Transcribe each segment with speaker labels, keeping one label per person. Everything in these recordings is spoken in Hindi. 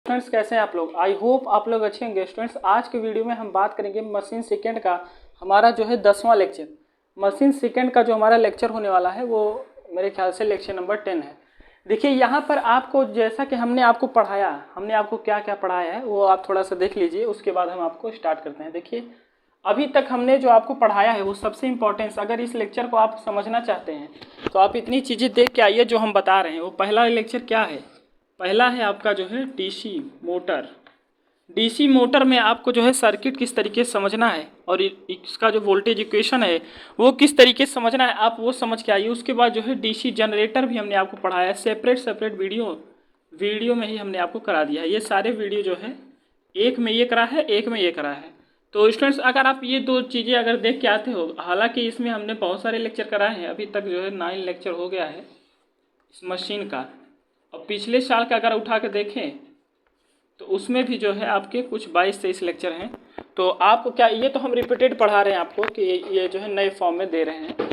Speaker 1: स्टूडेंट्स कैसे हैं आप लोग। आई होप आप लोग अच्छे होंगे। स्टूडेंट्स आज के वीडियो में हम बात करेंगे मशीन सेकंड का हमारा जो है 10वां लेक्चर। मशीन सेकंड का जो हमारा लेक्चर होने वाला है वो मेरे ख्याल से लेक्चर नंबर 10 है। देखिए यहाँ पर आपको जैसा कि हमने आपको पढ़ाया, हमने आपको क्या क्या पढ़ाया है वो आप थोड़ा सा देख लीजिए, उसके बाद हम आपको स्टार्ट करते हैं। देखिए अभी तक हमने जो आपको पढ़ाया है वो सबसे इम्पोर्टेंस, अगर इस लेक्चर को आप समझना चाहते हैं तो आप इतनी चीज़ें देख के आइए जो हम बता रहे हैं। वो पहला लेक्चर क्या है, पहला है आपका जो है डीसी मोटर। डीसी मोटर में आपको जो है सर्किट किस तरीके से समझना है और इसका जो वोल्टेज इक्वेशन है वो किस तरीके से समझना है, आप वो समझ के आइए। उसके बाद जो है डीसी जनरेटर भी हमने आपको पढ़ाया है, सेपरेट वीडियो में ही हमने आपको करा दिया है। ये सारे वीडियो जो है एक में ये करा है, एक में ये करा है। तो स्टूडेंट्स अगर आप ये दो चीज़ें अगर देख के आते हो, हालांकि इसमें हमने बहुत सारे लेक्चर कराए हैं, अभी तक जो है 9 लेक्चर हो गया है इस मशीन का। और पिछले साल का अगर उठा के देखें तो उसमें भी जो है आपके कुछ 22-23 लेक्चर हैं। तो आपको क्या, ये तो हम रिपीटेड पढ़ा रहे हैं आपको कि ये जो है नए फॉर्म में दे रहे हैं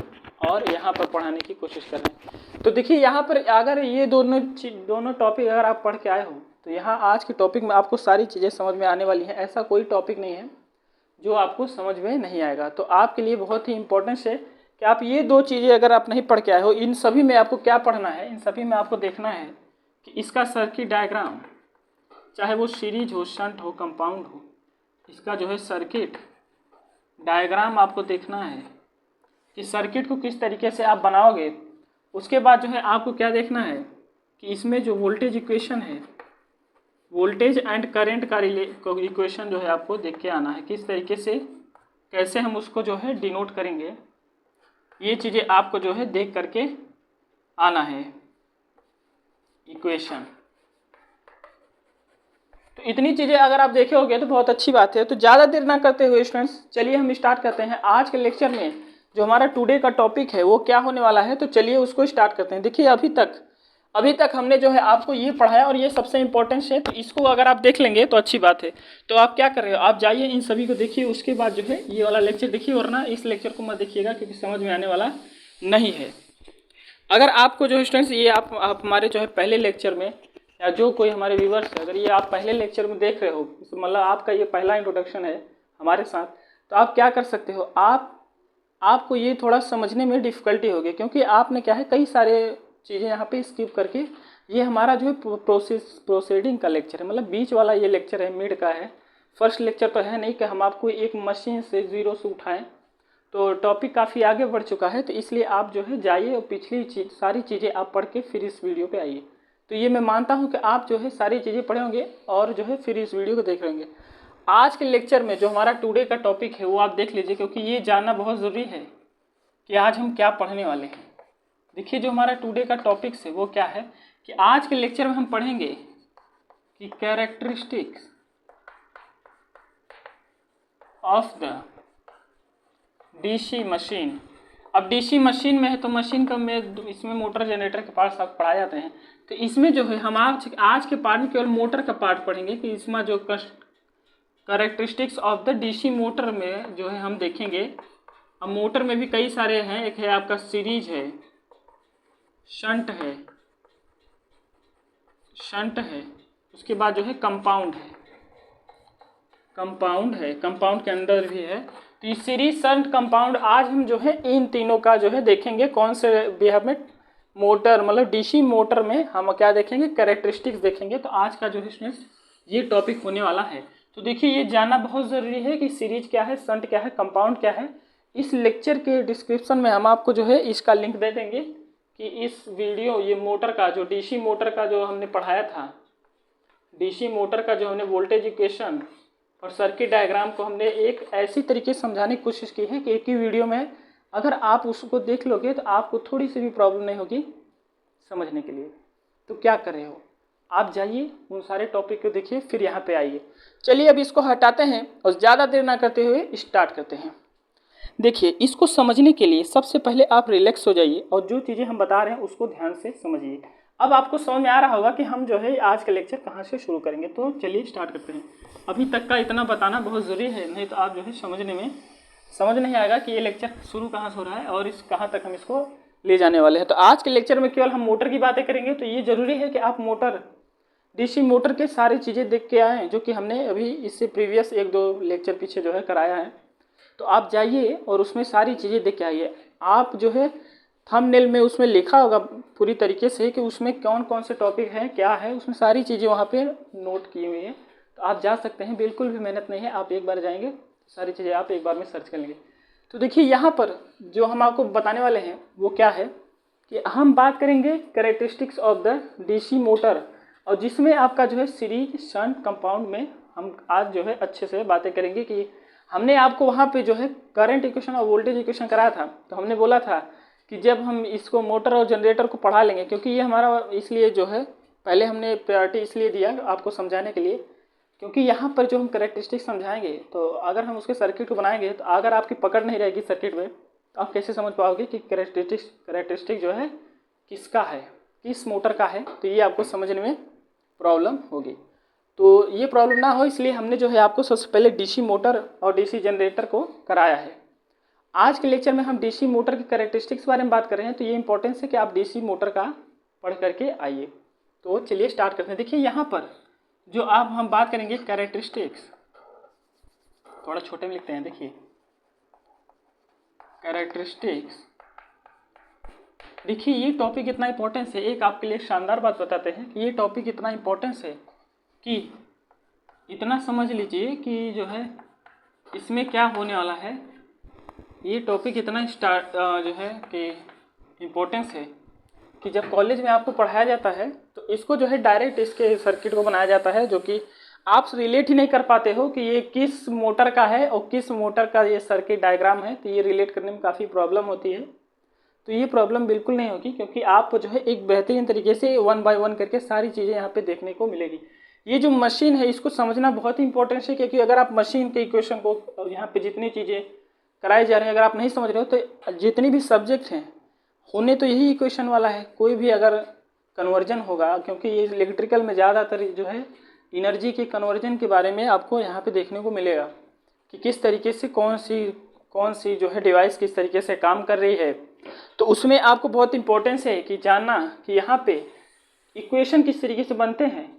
Speaker 1: और यहाँ पर पढ़ाने की कोशिश कर रहे हैं। तो देखिए यहाँ पर अगर ये दोनों टॉपिक अगर आप पढ़ के आए हो तो यहाँ आज के टॉपिक में आपको सारी चीज़ें समझ में आने वाली हैं। ऐसा कोई टॉपिक नहीं है जो आपको समझ में नहीं आएगा। तो आपके लिए बहुत ही इंपॉर्टेंस है कि आप ये दो चीज़ें अगर आप नहीं पढ़ के आए हो, इन सभी में आपको क्या पढ़ना है, इन सभी में आपको देखना है कि इसका सर्किट डायग्राम, चाहे वो सीरीज हो, शंट हो, कंपाउंड हो, इसका जो है सर्किट डायग्राम आपको देखना है कि सर्किट को किस तरीके से आप बनाओगे। उसके बाद जो है आपको क्या देखना है कि इसमें जो वोल्टेज इक्वेशन है, वोल्टेज एंड करंट का इक्वेशन जो है आपको देख के आना है, किस तरीके से कैसे हम उसको जो है डिनोट करेंगे। ये चीज़ें आपको जो है देख करके आना है इक्वेशन। तो इतनी चीज़ें अगर आप देखे होगे तो बहुत अच्छी बात है। तो ज़्यादा देर ना करते हुए स्टूडेंट्स चलिए हम स्टार्ट करते हैं आज के लेक्चर में। जो हमारा टुडे का टॉपिक है वो क्या होने वाला है, तो चलिए उसको स्टार्ट करते हैं। देखिए अभी तक हमने जो है आपको ये पढ़ाया और ये सबसे इम्पोर्टेंट है, तो इसको अगर आप देख लेंगे तो अच्छी बात है। तो आप क्या कर रहे हो, आप जाइए इन सभी को देखिए, उसके बाद जो है ये वाला लेक्चर देखिए, वरना इस लेक्चर को मत देखिएगा क्योंकि समझ में आने वाला नहीं है। अगर आपको जो स्टूडेंट्स ये आप हमारे जो है पहले लेक्चर में, या जो कोई हमारे व्यूवर्स है, अगर ये आप पहले लेक्चर में देख रहे हो, मतलब आपका ये पहला इंट्रोडक्शन है हमारे साथ, तो आप क्या कर सकते हो, आपको ये थोड़ा समझने में डिफ़िकल्टी होगी क्योंकि आपने क्या है कई सारे चीज़ें यहाँ पे स्किप करके, ये हमारा जो है प्रोसीडिंग का लेक्चर है, मतलब बीच वाला ये लेक्चर है, मिड का है। फर्स्ट लेक्चर तो है नहीं कि हम आपको एक मशीन से ज़ीरो से उठाएँ, तो टॉपिक काफ़ी आगे बढ़ चुका है। तो इसलिए आप जो है जाइए और पिछली सारी चीज़ें आप पढ़ के फिर इस वीडियो पे आइए। तो ये मैं मानता हूँ कि आप जो है सारी चीज़ें पढ़े होंगे और जो है फिर इस वीडियो को देख रहे होंगे। आज के लेक्चर में जो हमारा टुडे का टॉपिक है वो आप देख लीजिए, क्योंकि ये जानना बहुत ज़रूरी है कि आज हम क्या पढ़ने वाले हैं। देखिए जो हमारा टुडे का टॉपिक है वो क्या है कि आज के लेक्चर में हम पढ़ेंगे कि characteristics of the DC machine. अब डीसी मशीन में है तो मशीन का में इसमें मोटर जनरेटर के पार्ट्स आप पढ़ाए जाते हैं। तो इसमें जो है हम आज के पार्ट में केवल मोटर का पार्ट पढ़ेंगे कि इसमें जो characteristics of the DC motor में जो है हम देखेंगे। अब मोटर में भी कई सारे हैं, एक है आपका सीरीज है, शंट है, उसके बाद जो है कंपाउंड है, कंपाउंड के अंदर भी है। तो ये सीरीज, शंट, कंपाउंड, आज हम जो है इन तीनों का जो है देखेंगे। कौन से बिहेव में मोटर, मतलब डीसी मोटर में हम क्या देखेंगे, कैरेक्टरिस्टिक्स देखेंगे। तो आज का जो है स्टूडेंट्स ये टॉपिक होने वाला है। तो देखिए ये जानना बहुत ज़रूरी है कि सीरीज क्या है, शंट क्या है, कंपाउंड क्या है। इस लेक्चर के डिस्क्रिप्शन में हम आपको जो है इसका लिंक दे देंगे कि इस वीडियो, ये मोटर का जो डीसी मोटर का जो हमने पढ़ाया था, डीसी मोटर का जो हमने वोल्टेज इक्वेशन और सर्किट डायग्राम को हमने एक ऐसी तरीके से समझाने की कोशिश की है कि एक ही वीडियो में अगर आप उसको देख लोगे तो आपको थोड़ी सी भी प्रॉब्लम नहीं होगी समझने के लिए। तो क्या कर रहे हो, आप जाइए उन सारे टॉपिक को देखिए फिर यहाँ पे आइए। चलिए अब इसको हटाते हैं और ज़्यादा देर ना करते हुए स्टार्ट करते हैं। देखिए इसको समझने के लिए सबसे पहले आप रिलैक्स हो जाइए और जो चीज़ें हम बता रहे हैं उसको ध्यान से समझिए। अब आपको समझ में आ रहा होगा कि हम जो है आज का लेक्चर कहाँ से शुरू करेंगे। तो चलिए स्टार्ट करते हैं। अभी तक का इतना बताना बहुत ज़रूरी है, नहीं तो आप जो है समझ नहीं आएगा कि ये लेक्चर शुरू कहाँ से हो रहा है और इस कहाँ तक हम इसको ले जाने वाले हैं। तो आज के लेक्चर में केवल हम मोटर की बातें करेंगे। तो ये ज़रूरी है कि आप मोटर डीसी मोटर के सारी चीज़ें देख के आए हैं जो कि हमने अभी इससे प्रीवियस 1-2 लेक्चर पीछे जो है कराया है। तो आप जाइए और उसमें सारी चीज़ें देख के आइए। आप जो है थंबनेल में उसमें लिखा होगा पूरी तरीके से कि उसमें कौन कौन से टॉपिक हैं, क्या है, उसमें सारी चीज़ें वहाँ पे नोट की हुई हैं। तो आप जा सकते हैं, बिल्कुल भी मेहनत नहीं है, आप एक बार जाएंगे सारी चीज़ें आप एक बार में सर्च कर लेंगे। तो देखिए यहाँ पर जो हम आपको बताने वाले हैं वो क्या है कि हम बात करेंगे characteristics of the DC motor, और जिसमें आपका जो है सीरीज शंट कंपाउंड में हम आज जो है अच्छे से बातें करेंगे कि हमने आपको वहाँ पे जो है करंट इक्वेशन और वोल्टेज इक्वेशन कराया था। तो हमने बोला था कि जब हम इसको मोटर और जनरेटर को पढ़ा लेंगे, क्योंकि ये हमारा इसलिए जो है पहले हमने प्रायोरिटी इसलिए दिया आपको समझाने के लिए, क्योंकि यहाँ पर जो हम कैरेक्टरिस्टिक समझाएंगे तो अगर हम उसके सर्किट को बनाएंगे तो अगर आपकी पकड़ नहीं रहेगी सर्किट में तो आप कैसे समझ पाओगे कि कैरेक्टरिस्टिक जो है किसका है, किस मोटर का है। तो ये आपको समझने में प्रॉब्लम होगी। तो ये प्रॉब्लम ना हो इसलिए हमने जो है आपको सबसे पहले डीसी मोटर और डीसी जनरेटर को कराया है। आज के लेक्चर में हम डीसी मोटर की कैरेक्टरिस्टिक्स के बारे में बात कर रहे हैं। तो ये इंपॉर्टेंस है कि आप डीसी मोटर का पढ़ करके आइए। तो चलिए स्टार्ट करते हैं। देखिए यहाँ पर जो आप हम बात करेंगे कैरेक्टरिस्टिक्स, थोड़ा छोटे में लिखते हैं। देखिए कैरेक्टरिस्टिक्स, देखिए ये टॉपिक इतना इंपॉर्टेंस है। एक आपके लिए शानदार बात बताते हैं कि ये टॉपिक इतना इंपॉर्टेंस है कि इतना समझ लीजिए कि जो है इसमें क्या होने वाला है। ये टॉपिक इतना जो है कि इम्पोर्टेंस है कि जब कॉलेज में आपको पढ़ाया जाता है तो इसको जो है डायरेक्ट इसके सर्किट को बनाया जाता है, जो कि आप रिलेट ही नहीं कर पाते हो कि ये किस मोटर का है और किस मोटर का ये सर्किट डायग्राम है। तो ये रिलेट करने में काफ़ी प्रॉब्लम होती है। तो ये प्रॉब्लम बिल्कुल नहीं होगी, क्योंकि आपको जो है एक बेहतरीन तरीके से 1 बाय 1 करके सारी चीज़ें यहाँ पे देखने को मिलेगी। ये जो मशीन है इसको समझना बहुत ही इंपॉर्टेंट है, क्योंकि अगर आप मशीन के इक्वेशन को यहाँ पे जितनी चीज़ें कराई जा रही हैं अगर आप नहीं समझ रहे हो तो जितनी भी सब्जेक्ट हैं होने तो यही इक्वेशन वाला है। कोई भी अगर कन्वर्जन होगा, क्योंकि ये इलेक्ट्रिकल में ज़्यादातर जो है एनर्जी के कन्वर्जन के बारे में आपको यहाँ पे देखने को मिलेगा कि किस तरीके से कौन सी जो है डिवाइस किस तरीके से काम कर रही है। तो उसमें आपको बहुत इंपॉर्टेंस है कि जानना कि यहाँ पे इक्वेशन किस तरीके से बनते हैं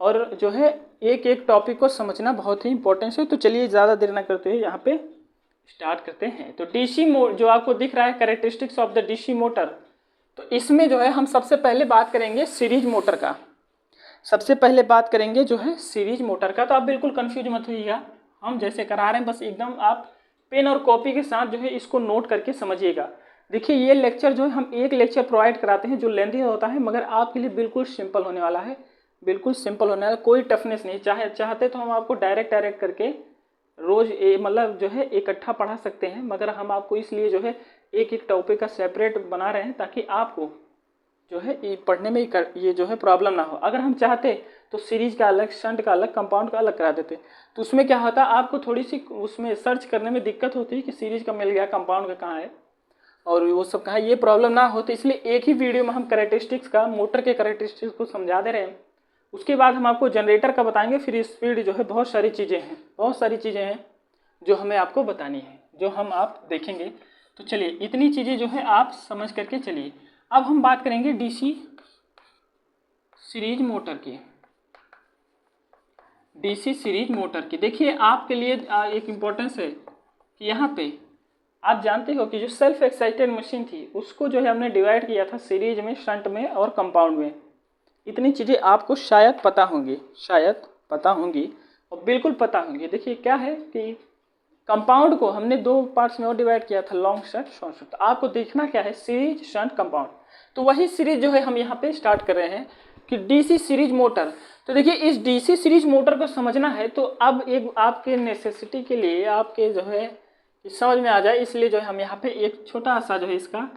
Speaker 1: और जो है एक एक टॉपिक को समझना बहुत ही इंपॉर्टेंस है। तो चलिए ज़्यादा देर ना करते हुए यहाँ पे स्टार्ट करते हैं। तो डीसी जो आपको दिख रहा है characteristics of the DC motor, तो इसमें जो है हम सबसे पहले बात करेंगे सीरीज मोटर का। सबसे पहले बात करेंगे जो है सीरीज मोटर का। तो आप बिल्कुल कंफ्यूज मत होइएगा, हम जैसे करा रहे हैं बस एकदम आप पेन और कॉपी के साथ जो है इसको नोट करके समझिएगा। देखिए ये लेक्चर जो है हम एक लेक्चर प्रोवाइड कराते हैं जो लेंथी होता है, मगर आपके लिए बिल्कुल सिंपल होने वाला है, बिल्कुल सिंपल होने वाला, कोई टफनेस नहीं। चाहते तो हम आपको डायरेक्ट करके रोज़ मतलब जो है इकट्ठा पढ़ा सकते हैं, मगर हम आपको इसलिए जो है एक एक टॉपिक का सेपरेट बना रहे हैं ताकि आपको जो है ये पढ़ने में ये जो है प्रॉब्लम ना हो। अगर हम चाहते तो सीरीज का अलग, शंट का अलग, कंपाउंड का अलग करा देते। तो उसमें क्या होता आपको थोड़ी सी उसमें सर्च करने में दिक्कत होती है कि सीरीज का मिल गया, कंपाउंड का कहाँ है और वो सब कहाँ है, ये प्रॉब्लम ना हो। तो इसलिए एक ही वीडियो में हम कैरेक्टरिस्टिक्स का, मोटर के कैरेक्टरिस्टिक्स को समझा दे रहे हैं। उसके बाद हम आपको जनरेटर का बताएंगे, फिर स्पीड जो है बहुत सारी चीज़ें हैं जो हमें आपको बतानी है, जो हम आप देखेंगे। तो चलिए इतनी चीज़ें जो है आप समझ करके चलिए। अब हम बात करेंगे डीसी सीरीज मोटर की। डीसी सीरीज मोटर की देखिए आपके लिए एक इम्पोर्टेंस है कि यहाँ पे आप जानते हो कि जो सेल्फ एक्साइटेड मशीन थी उसको जो है हमने डिवाइड किया था सीरीज में, शंट में और कंपाउंड में। इतनी चीज़ें आपको शायद पता होंगी और बिल्कुल पता होंगी। देखिए क्या है कि कंपाउंड को हमने 2 पार्ट्स में और डिवाइड किया था, लॉन्ग शंट, शॉर्ट शंट। तो आपको देखना क्या है, सीरीज, शंट, कंपाउंड। तो वही सीरीज जो है हम यहाँ पे स्टार्ट कर रहे हैं कि डीसी सीरीज मोटर। तो देखिए इस डीसी सीरीज मोटर को समझना है तो अब एक आपके नेसेसिटी के लिए, आपके जो है समझ में आ जाए, इसलिए जो है हम यहाँ पे एक छोटा सा जो है इसका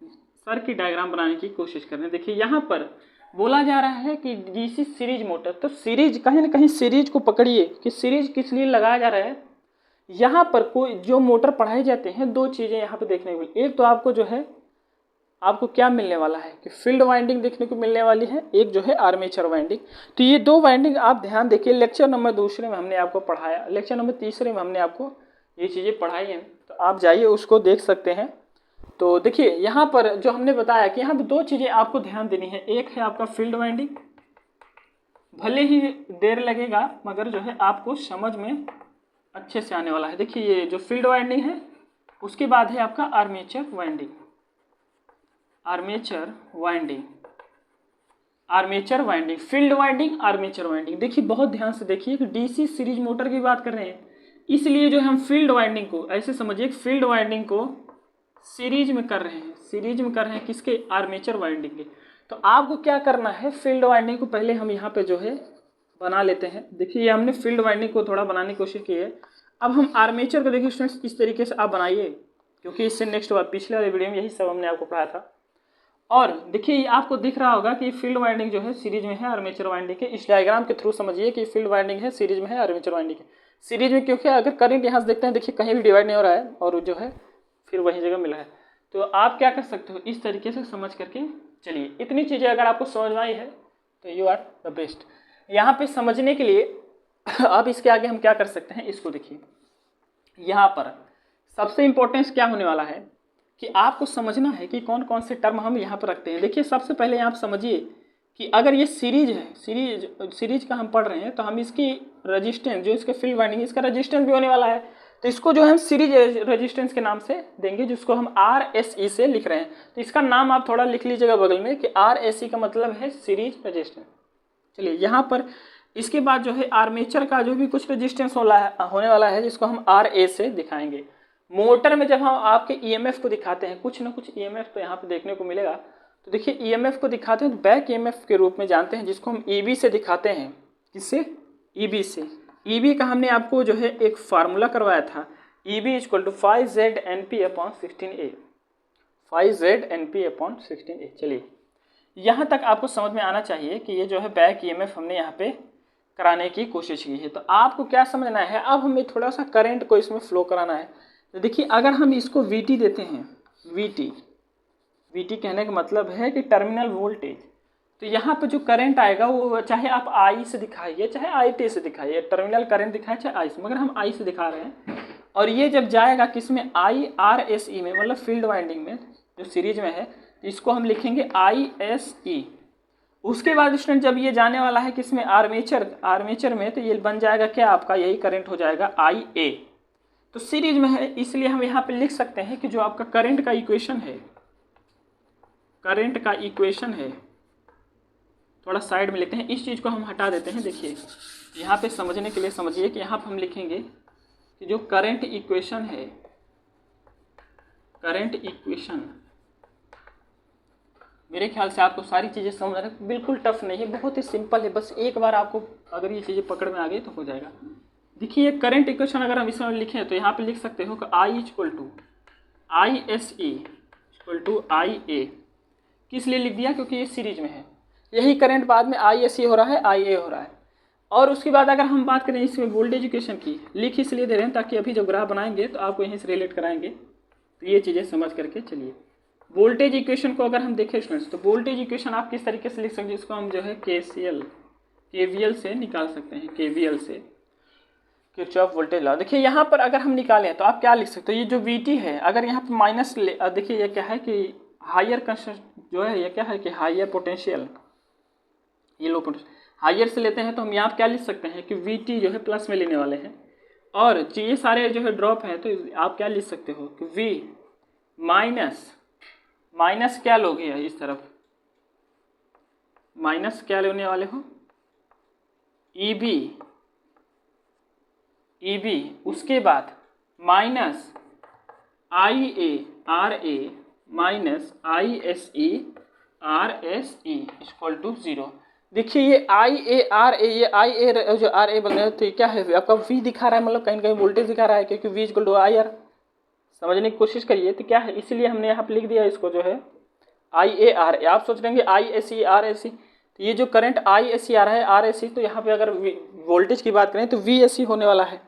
Speaker 1: सर्किट डायग्राम बनाने की कोशिश कर रहे हैं। देखिए यहाँ पर बोला जा रहा है कि डीसी सीरीज मोटर, तो सीरीज कहीं ना कहीं सीरीज को पकड़िए कि सीरीज किस लिए लगाया जा रहा है। यहाँ पर कोई जो मोटर पढ़ाए जाते हैं 2 चीज़ें यहाँ पे देखने को मिली। एक तो आपको जो है आपको क्या मिलने वाला है कि फील्ड वाइंडिंग देखने को मिलने वाली है, एक जो है आर्मेचर वाइंडिंग। तो ये 2 वाइंडिंग आप ध्यान देखिए, लेक्चर नंबर 2 में हमने आपको पढ़ाया, लेक्चर नंबर 3 में हमने आपको ये चीज़ें पढ़ाई हैं। तो आप जाइए उसको देख सकते हैं। तो देखिए यहाँ पर जो हमने बताया कि यहाँ पर 2 चीज़ें आपको ध्यान देनी है, एक है आपका फील्ड वाइंडिंग, भले ही देर लगेगा मगर जो है आपको समझ में अच्छे से आने वाला है। देखिए ये जो फील्ड वाइंडिंग है उसके बाद है आपका armature winding. Armature winding, armature winding, field winding, armature winding. देखिए बहुत ध्यान से देखिए कि डीसी सीरीज मोटर की बात कर रहे हैं, इसलिए जो हम फील्ड वाइंडिंग को ऐसे समझिए, फील्ड वाइंडिंग को सीरीज में कर रहे हैं, सीरीज में कर रहे हैं किसके, आर्मेचर वाइंडिंग के। तो आपको क्या करना है, फील्ड वाइंडिंग को पहले हम यहाँ पे जो है बना लेते हैं। देखिए ये हमने फील्ड वाइंडिंग को थोड़ा बनाने की कोशिश की है। अब हम आर्मेचर को देखिए स्टूडेंट्स इस तरीके से आप बनाइए, क्योंकि इससे नेक्स्ट बार पिछले वाले वीडियो में यही सब हमने आपको पढ़ाया था। और देखिए आपको दिख रहा होगा कि फील्ड वाइंडिंग जो है सीरीज में है आर्मेचर वाइंडिंग के। इस डायग्राम के थ्रू समझिए कि फील्ड वाइंडिंग है सीरीज में है आर्मेचर वाइंडिंग है। सीरीज में क्योंकि अगर करंट यहाँ से देखते हैं, देखिए कहीं भी डिवाइड नहीं हो रहा है और जो है फिर वही जगह मिला है। तो आप क्या कर सकते हो, इस तरीके से समझ करके चलिए। इतनी चीज़ें अगर आपको समझ में आई है तो यू आर द बेस्ट। यहाँ पे समझने के लिए अब इसके आगे हम क्या कर सकते हैं, इसको देखिए। यहाँ पर सबसे इम्पोर्टेंस क्या होने वाला है कि आपको समझना है कि कौन कौन से टर्म हम यहाँ पर रखते हैं। देखिए सबसे पहले आप समझिए कि अगर ये सीरीज है, सीरीज का हम पढ़ रहे हैं, तो हम इसकी रेजिस्टेंस जो इसके फील्ड वाइंडिंग इसका रेजिस्टेंस भी होने वाला है, तो इसको जो हम सीरीज रेजिस्टेंस के नाम से देंगे, जिसको हम RSE से लिख रहे हैं। तो इसका नाम आप थोड़ा लिख लीजिएगा बगल में कि RSE का मतलब है सीरीज रेजिस्टेंस। चलिए यहाँ पर इसके बाद जो है आर्मेचर का जो भी कुछ रेजिस्टेंस होने वाला है, जिसको हम RA से दिखाएंगे। मोटर में जब हम आपके EMF को दिखाते हैं, कुछ ना कुछ EMF तो यहाँ पे देखने को मिलेगा। तो देखिए EMF को दिखाते हैं तो बैक EMF के रूप में जानते हैं, जिसको हम EB से दिखाते हैं। किससे, EB से। EB का हमने आपको जो है एक फार्मूला करवाया था, EB = 5ZNP/16A, 5ZNP/16A। चलिए यहाँ तक आपको समझ में आना चाहिए कि ये जो है बैक EMF हमने यहाँ पे कराने की कोशिश की है। तो आपको क्या समझना है, अब हमें थोड़ा सा करंट को इसमें फ्लो कराना है। तो देखिए अगर हम इसको VT देते हैं, VT कहने का मतलब है कि टर्मिनल वोल्टेज, तो यहाँ पे जो करंट आएगा वो चाहे आप I से दिखाइए चाहे IT से दिखाइए, टर्मिनल करंट दिखाए चाहे I से, मगर हम I से दिखा रहे हैं। और ये जब जाएगा किसमें, RSE में, मतलब फील्ड वाइंडिंग में जो सीरीज में है, तो इसको हम लिखेंगे ISE। उसके बाद स्टूडेंट जब ये जाने वाला है किसमें, आर्मेचर में, तो ये बन जाएगा क्या आपका, यही करंट हो जाएगा IA। तो सीरीज में है इसलिए हम यहाँ पे लिख सकते हैं कि जो आपका करंट का इक्वेशन है, करंट का इक्वेशन है, थोड़ा साइड में लिखते हैं, इस चीज़ को हम हटा देते हैं। देखिए यहाँ पे समझने के लिए समझिए कि यहाँ पे हम लिखेंगे कि जो करंट इक्वेशन है, करंट इक्वेशन, मेरे ख्याल से आपको सारी चीज़ें समझ रहे, बिल्कुल टफ नहीं है, बहुत ही सिंपल है। बस एक बार आपको अगर ये चीज़ें पकड़ में आ गई तो हो जाएगा। देखिए करंट इक्वेशन अगर हम इसमें लिखें तो यहाँ पे लिख सकते हो कि I = ISE = IA। किस लिए लिख दिया, क्योंकि ये सीरीज में है। यही करंट बाद में ISE हो रहा है, IA हो रहा है। और उसके बाद अगर हम बात करें इसमें वोल्टेज इक्वेशन की, लिख इसलिए दे रहे हैं ताकि अभी जब ग्राफ बनाएंगे तो आपको यहीं से रिलेट कराएंगे, तो ये चीज़ें समझ करके चलिए। वोल्टेज इक्वेशन को अगर हम देखें स्टूडेंट्स, तो वोल्टेज इक्वेशन आप किस तरीके से लिख सकते हैं, इसको हम जो है KVL से निकाल सकते हैं, KVL से, किरचॉफ वोल्टेज लॉ। देखिए यहाँ पर अगर हम निकालें तो आप क्या लिख सकते हो, ये जो VT है अगर यहाँ पर माइनस देखिए ये क्या है कि हायर जो है, ये क्या है कि हायर पोटेंशियल, ये लो पोटेंशियल, हायर से लेते हैं तो हम यहाँ क्या लिख सकते हैं कि VT जो है प्लस में लेने वाले हैं, और ये सारे जो है ड्रॉप हैं, तो आप क्या लिख सकते हो कि V माइनस क्या लोगे इस तरफ, माइनस क्या लेने वाले हो, EB, उसके बाद minus RA minus ISE RSE = 0। देखिए ये RA ये जो RA बन रहा है, तो क्या है आपका V दिखा रहा है, मतलब कहीं ना कहीं वोल्टेज दिखा रहा है, क्योंकि V = IR। समझने की कोशिश करिए, तो क्या है, इसलिए हमने यहाँ पे लिख दिया इसको जो है IAR। आप सोच रहे हैं ISE RSE, तो ये जो करंट ISE आ रहा है RSE, तो यहाँ पे अगर वोल्टेज की बात करें तो VSE होने वाला है,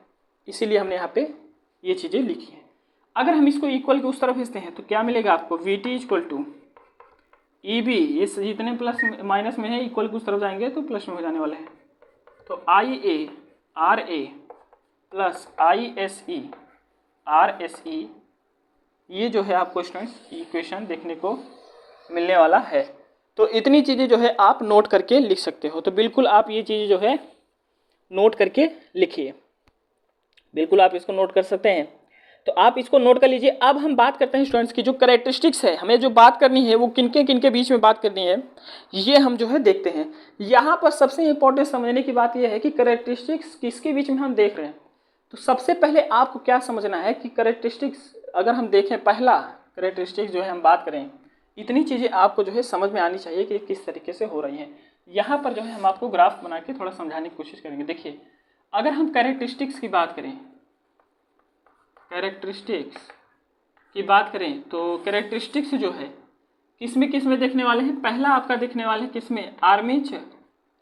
Speaker 1: इसीलिए हमने यहाँ पे ये चीज़ें लिखी हैं। अगर हम इसको इक्वल के उस तरफ भेजते हैं तो क्या मिलेगा आपको, VT = EB, ये जितने प्लस माइनस में है इक्वल के उस तरफ जाएंगे तो प्लस में हो जाने वाले हैं, तो IARA प्लस ISE RSE, ये जो है आपको स्टूडेंट्स इक्वेशन देखने को मिलने वाला है। तो इतनी चीज़ें जो है आप नोट करके लिख सकते हो। तो बिल्कुल आप ये चीज़ें जो है नोट करके लिखिए, बिल्कुल आप इसको नोट कर सकते हैं। तो आप इसको नोट कर लीजिए। अब हम बात करते हैं स्टूडेंट्स की जो कैरेक्टरिस्टिक्स है, हमें जो बात करनी है वो किनके बीच में बात करनी है, ये हम जो है देखते हैं। यहाँ पर सबसे इंपॉर्टेंट समझने की बात यह है कि कैरेक्टरिस्टिक्स किसके बीच में हम देख रहे हैं। तो सबसे पहले आपको क्या समझना है कि कैरेक्टरिस्टिक्स अगर हम देखें, पहला कैरेक्टरिस्टिक्स जो है हम बात करें, इतनी चीज़ें आपको जो है समझ में आनी चाहिए कि किस तरीके से हो रही हैं। यहाँ पर जो है हम आपको ग्राफ बना के थोड़ा समझाने की कोशिश करेंगे। देखिए, अगर हम कैरेक्टरिस्टिक्स की बात करें, कैरेक्टरिस्टिक्स की बात करें तो कैरेक्टरिस्टिक्स जो है किस में देखने वाले हैं। पहला आपका देखने वाले हैं किसमें,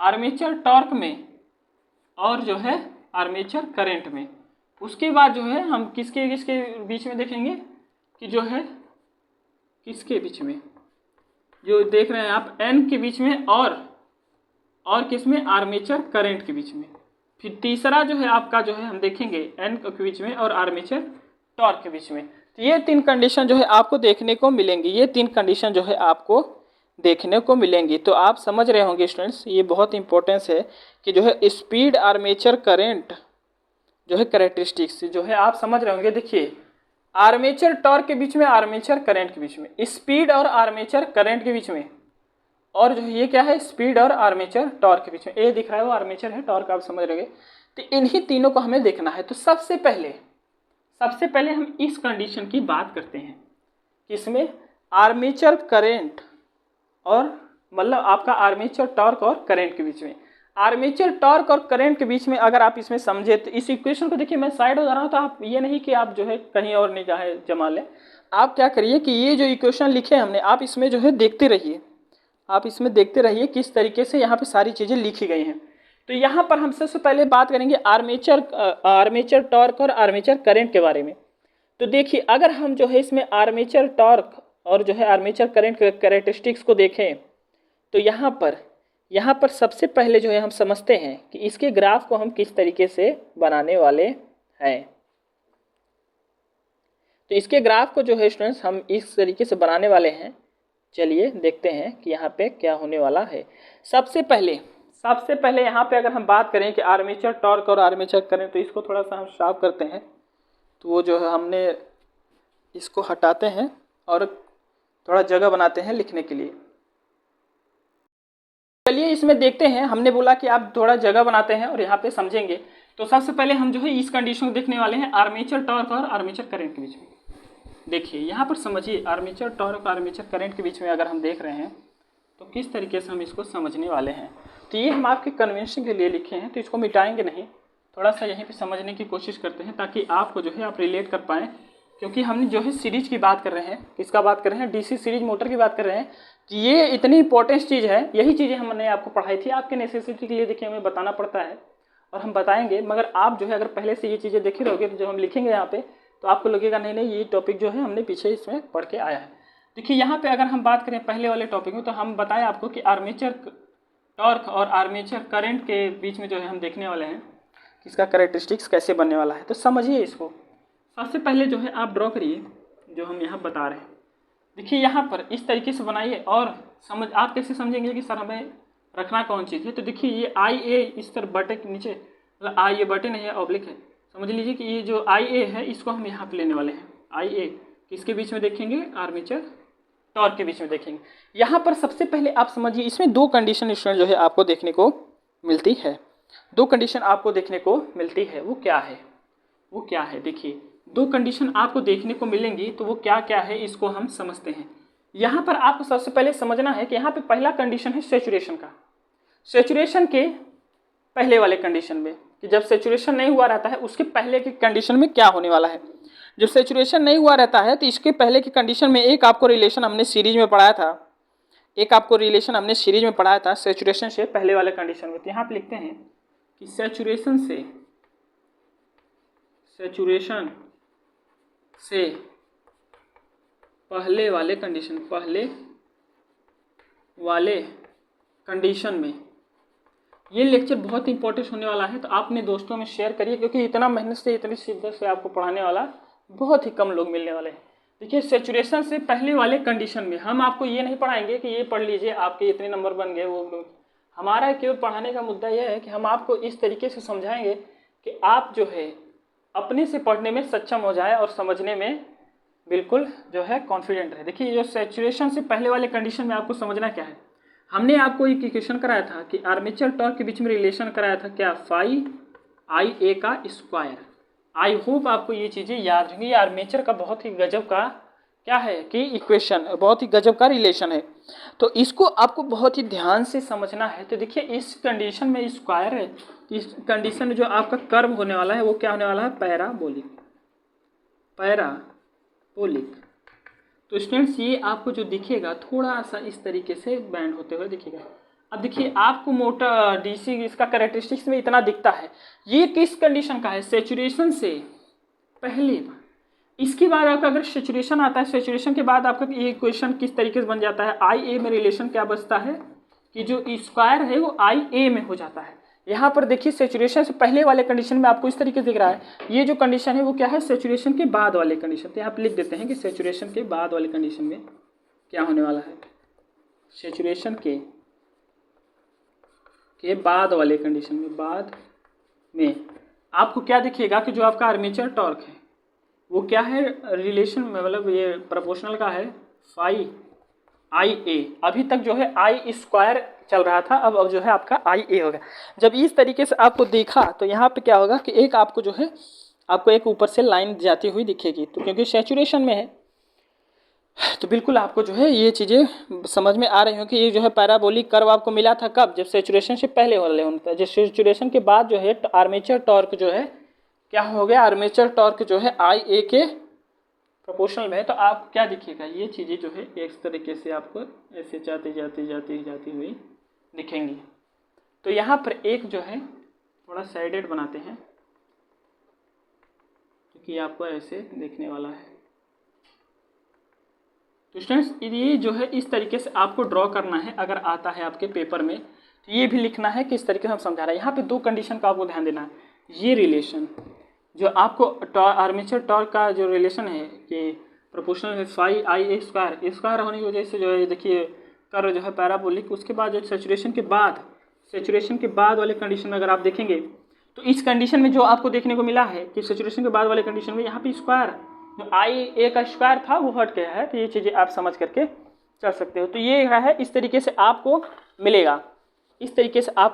Speaker 1: आर्मेचर टॉर्क में और जो है आर्मेचर करंट में। उसके बाद जो है हम किसके बीच में देखेंगे कि जो है किसके बीच में, जो देख रहे हैं आप एन के बीच में और किसमें, आर्मेचर करंट के बीच में। फिर तीसरा जो है आपका जो है हम देखेंगे एन के बीच में और आर्मेचर टॉर्क के बीच में। तो ये 3 कंडीशन जो है आपको देखने को मिलेंगी, ये 3 कंडीशन जो है आपको देखने को मिलेंगी। तो आप समझ रहे होंगे स्टूडेंट्स, ये बहुत इंपॉर्टेंस है कि जो है स्पीड, आर्मेचर करंट जो है कैरेक्टरिस्टिक्स जो है आप समझ रहे होंगे। देखिए, आर्मेचर टॉर्क के बीच में, आर्मेचर करंट के बीच में, स्पीड और आर्मेचर करंट के बीच में, और जो है ये क्या है, स्पीड और आर्मेचर टॉर्क के बीच में। ए दिख रहा है वो आर्मेचर है, टॉर्क आप समझ रहे। तो इन्हीं तीनों को हमें देखना है। तो सबसे पहले हम इस कंडीशन की बात करते हैं, किसमें, आर्मेचर करंट और मतलब आपका आर्मेचर टॉर्क और करंट के बीच में। आर्मेचर टॉर्क और करंट के बीच में अगर आप इसमें समझे तो इस इक्वेशन को देखिए, मैं साइड हो जा रहा हूँ, तो आप ये नहीं कि आप जो है कहीं और निगाहें जमा लें। आप क्या करिए कि ये जो इक्वेशन लिखे हमने, आप इसमें जो है देखते रहिए, किस तरीके से यहाँ पे सारी चीज़ें लिखी गई हैं। तो यहाँ पर हम सबसे पहले बात करेंगे आर्मेचर टॉर्क और आर्मेचर करंट के बारे में। तो देखिए, अगर हम जो है इसमें आर्मेचर टॉर्क और जो है आर्मेचर करंट के कैरेक्टरिस्टिक्स को देखें, तो यहाँ पर सबसे पहले जो है हम समझते हैं कि इसके ग्राफ को हम किस तरीके से बनाने वाले हैं। तो इसके ग्राफ को जो है स्टूडेंट्स हम इस तरीके से बनाने वाले हैं। चलिए देखते हैं कि यहाँ पे क्या होने वाला है। सबसे पहले यहाँ पे अगर हम बात करें कि आर्मेचर टॉर्क और आर्मेचर करंट, तो इसको थोड़ा सा हम साफ करते हैं। तो वो जो है हमने इसको हटाते हैं और थोड़ा जगह बनाते हैं लिखने के लिए। चलिए इसमें देखते हैं, हमने बोला कि आप थोड़ा जगह बनाते हैं और यहाँ पे समझेंगे। तो सबसे पहले हम जो है इस कंडीशन को देखने वाले हैं, आर्मेचर टॉर्क और आर्मेचर करंट के बीच में। देखिए यहाँ पर समझिए, आर्मेचर टॉर्क और आर्मेचर करंट के बीच में अगर हम देख रहे हैं तो किस तरीके से हम इसको समझने वाले हैं। तो ये हम आपके कन्वेंशन के लिए लिखे हैं, तो इसको मिटाएंगे नहीं, थोड़ा सा यहीं पे समझने की कोशिश करते हैं ताकि आपको जो है आप रिलेट कर पाएँ। क्योंकि हमने जो है सीरीज की बात कर रहे हैं, किसका बात कर रहे हैं, डीसी सीरीज मोटर की बात कर रहे हैं। तो ये इतनी इंपॉर्टेंट चीज़ है, यही चीज़ें हमने आपको पढ़ाई थी आपके नेसेसिटी के लिए। देखिए हमें बताना पड़ता है और हम बताएंगे, मगर आप जो है अगर पहले से ये चीज़ें देखे रहोगे तो जब हम लिखेंगे यहाँ पे तो आपको लगेगा नहीं ये टॉपिक जो है हमने पीछे इसमें पढ़ के आया है। देखिए यहाँ पे अगर हम बात करें पहले वाले टॉपिक में, तो हम बताएं आपको कि आर्मेचर टॉर्क और आर्मेचर करंट के बीच में जो है हम देखने वाले हैं कि इसका कैरेक्टरिस्टिक्स कैसे बनने वाला है। तो समझिए इसको, सबसे पहले जो है आप ड्रॉ करिए जो हम यहाँ बता रहे हैं। देखिए यहाँ पर इस तरीके से बनाइए और आप कैसे समझेंगे कि सर हमें रखना कौन चीज़ है। तो देखिए ये आई ए इस तरह बटे के नीचे, मतलब आई ए बटे नहीं है, ऑब्लिक है, समझ लीजिए कि ये जो आई ए है इसको हम यहाँ पे लेने वाले हैं। आई ए किसके बीच में देखेंगे, आर्मेचर टॉर्क के बीच में देखेंगे। यहाँ पर सबसे पहले आप समझिए, इसमें 2 कंडीशन स्टूडेंट जो है आपको देखने को मिलती है। 2 कंडीशन आपको देखने को मिलती है, वो क्या है देखिए 2 कंडीशन आपको देखने को मिलेंगी। तो वो क्या है इसको हम समझते हैं। यहाँ पर आपको सबसे पहले समझना है कि यहाँ पे पहला कंडीशन है सैचुरेशन का। सैचुरेशन के पहले वाले कंडीशन में कि जब सैचुरेशन नहीं हुआ रहता है उसके पहले की कंडीशन में क्या होने वाला है। जब सैचुरेशन नहीं हुआ रहता है तो इसके पहले की कंडीशन में एक आपको रिलेशन हमने सीरीज में पढ़ाया था, सैचुरेशन से पहले वाले कंडीशन में। तो यहाँ पे लिखते हैं कि सैचुरेशन से पहले वाले कंडीशन में ये लेक्चर बहुत इंपॉर्टेंट होने वाला है। तो आप अपने दोस्तों में शेयर करिए, क्योंकि इतना मेहनत से, इतनी शिद्दत से आपको पढ़ाने वाला बहुत ही कम लोग मिलने वाले हैं। देखिए सेचुरेशन से पहले वाले कंडीशन में हम आपको ये नहीं पढ़ाएंगे कि ये पढ़ लीजिए आपके इतने नंबर बन गए वो। हमारा केवल पढ़ाने का मुद्दा यह है कि हम आपको इस तरीके से समझाएंगे कि आप जो है अपने से पढ़ने में सक्षम हो जाए और समझने में बिल्कुल जो है कॉन्फिडेंट रहे। देखिए जो सेचुरेशन से पहले वाले कंडीशन में आपको समझना क्या है, हमने आपको एक इक्वेशन कराया था कि आर्मेचर टॉर्क के बीच में रिलेशन कराया था क्या, फाई आई ए का स्क्वायर। आई होप आपको ये चीज़ें याद होंगी। आर्मेचर का बहुत ही गजब का क्या है कि इक्वेशन, बहुत ही गजब का रिलेशन है, तो इसको आपको बहुत ही ध्यान से समझना है। तो देखिए इस कंडीशन में स्क्वायर है, तो इस कंडीशन में जो आपका कर्व होने वाला है वो क्या होने वाला है, पैराबोलिक। पैराबोलिक तो स्टूडेंट्स ये आपको जो दिखेगा थोड़ा सा इस तरीके से बैंड होते हुए दिखेगा। अब देखिए आपको मोटा डीसी इसका कैरेक्टरिस्टिक्स में इतना दिखता है, ये किस कंडीशन का है, सेचुरेशन से पहले। इसके बाद आपका अगर सेचुरेशन आता है, सेचुरेशन के बाद आपका ये इक्वेशन किस तरीके से बन जाता है, आई ए में रिलेशन क्या बचता है कि जो स्क्वायर है वो आई ए में हो जाता है। यहाँ पर देखिए सेचुरेशन से पहले वाले कंडीशन में आपको इस तरीके से दिख रहा है, ये जो कंडीशन है वो क्या है, सेचुरेशन के बाद वाले कंडीशन। तो यहाँ पर लिख देते हैं कि सेचुरेशन के बाद वाले कंडीशन में क्या होने वाला है, सेचुरेशन के बाद वाले कंडीशन में, बाद में आपको क्या दिखेगा कि जो आपका आर्मेचर टॉर्क है वो क्या है, रिलेशन में मतलब ये प्रोपोर्शनल का है फाई आई ए। अभी तक जो है आई स्क्वायर चल रहा था, अब जो है आपका आई ए होगा। जब इस तरीके से आपको देखा तो यहाँ पे क्या होगा कि एक आपको जो है आपको एक ऊपर से लाइन जाती हुई दिखेगी, तो क्योंकि सेचुरेशन में है तो बिल्कुल आपको जो है ये चीज़ें समझ में आ रही हो कि ये जो है पैराबोलिक कर्व आपको मिला था कब, जब सेचुरेशन से पहले वाले होता है। जब सेचुरेशन के बाद जो है आर्मेचर टॉर्क जो है क्या हो गया, आर्मेचर टॉर्क जो है आई ए के प्रोपोर्शनल में है। तो आपको क्या दिखेगा, ये चीज़ें जो है इस तरीके से आपको ऐसे जाती हुई दिखेंगी। तो यहाँ पर एक जो है थोड़ा साइडेड बनाते हैं क्योंकि आपको ऐसे देखने वाला है। तो स्टूडेंट्स ये जो है इस तरीके से आपको ड्रॉ करना है, अगर आता है आपके पेपर में तो ये भी लिखना है कि इस तरीके से हम समझा रहे हैं। यहाँ पे दो कंडीशन का आपको ध्यान देना है। ये रिलेशन जो आपको आर्मेचर टॉर्क का जो रिलेशन है कि प्रोपोर्शनल है फाई आई ए स्क्वायर, स्क्वायर होने की वजह से जो है देखिए कर्व जो है पैराबोलिक। उसके बाद जो सेचुरेशन के बाद वाले कंडीशन में अगर आप देखेंगे तो इस कंडीशन में जो आपको देखने को मिला है कि सेचुरेशन के बाद वाले कंडीशन में यहाँ पे स्क्वायर जो आई ए का स्क्वायर था वो हट गया है। तो ये चीज़ें आप समझ करके चल सकते हो। तो ये है इस तरीके से आपको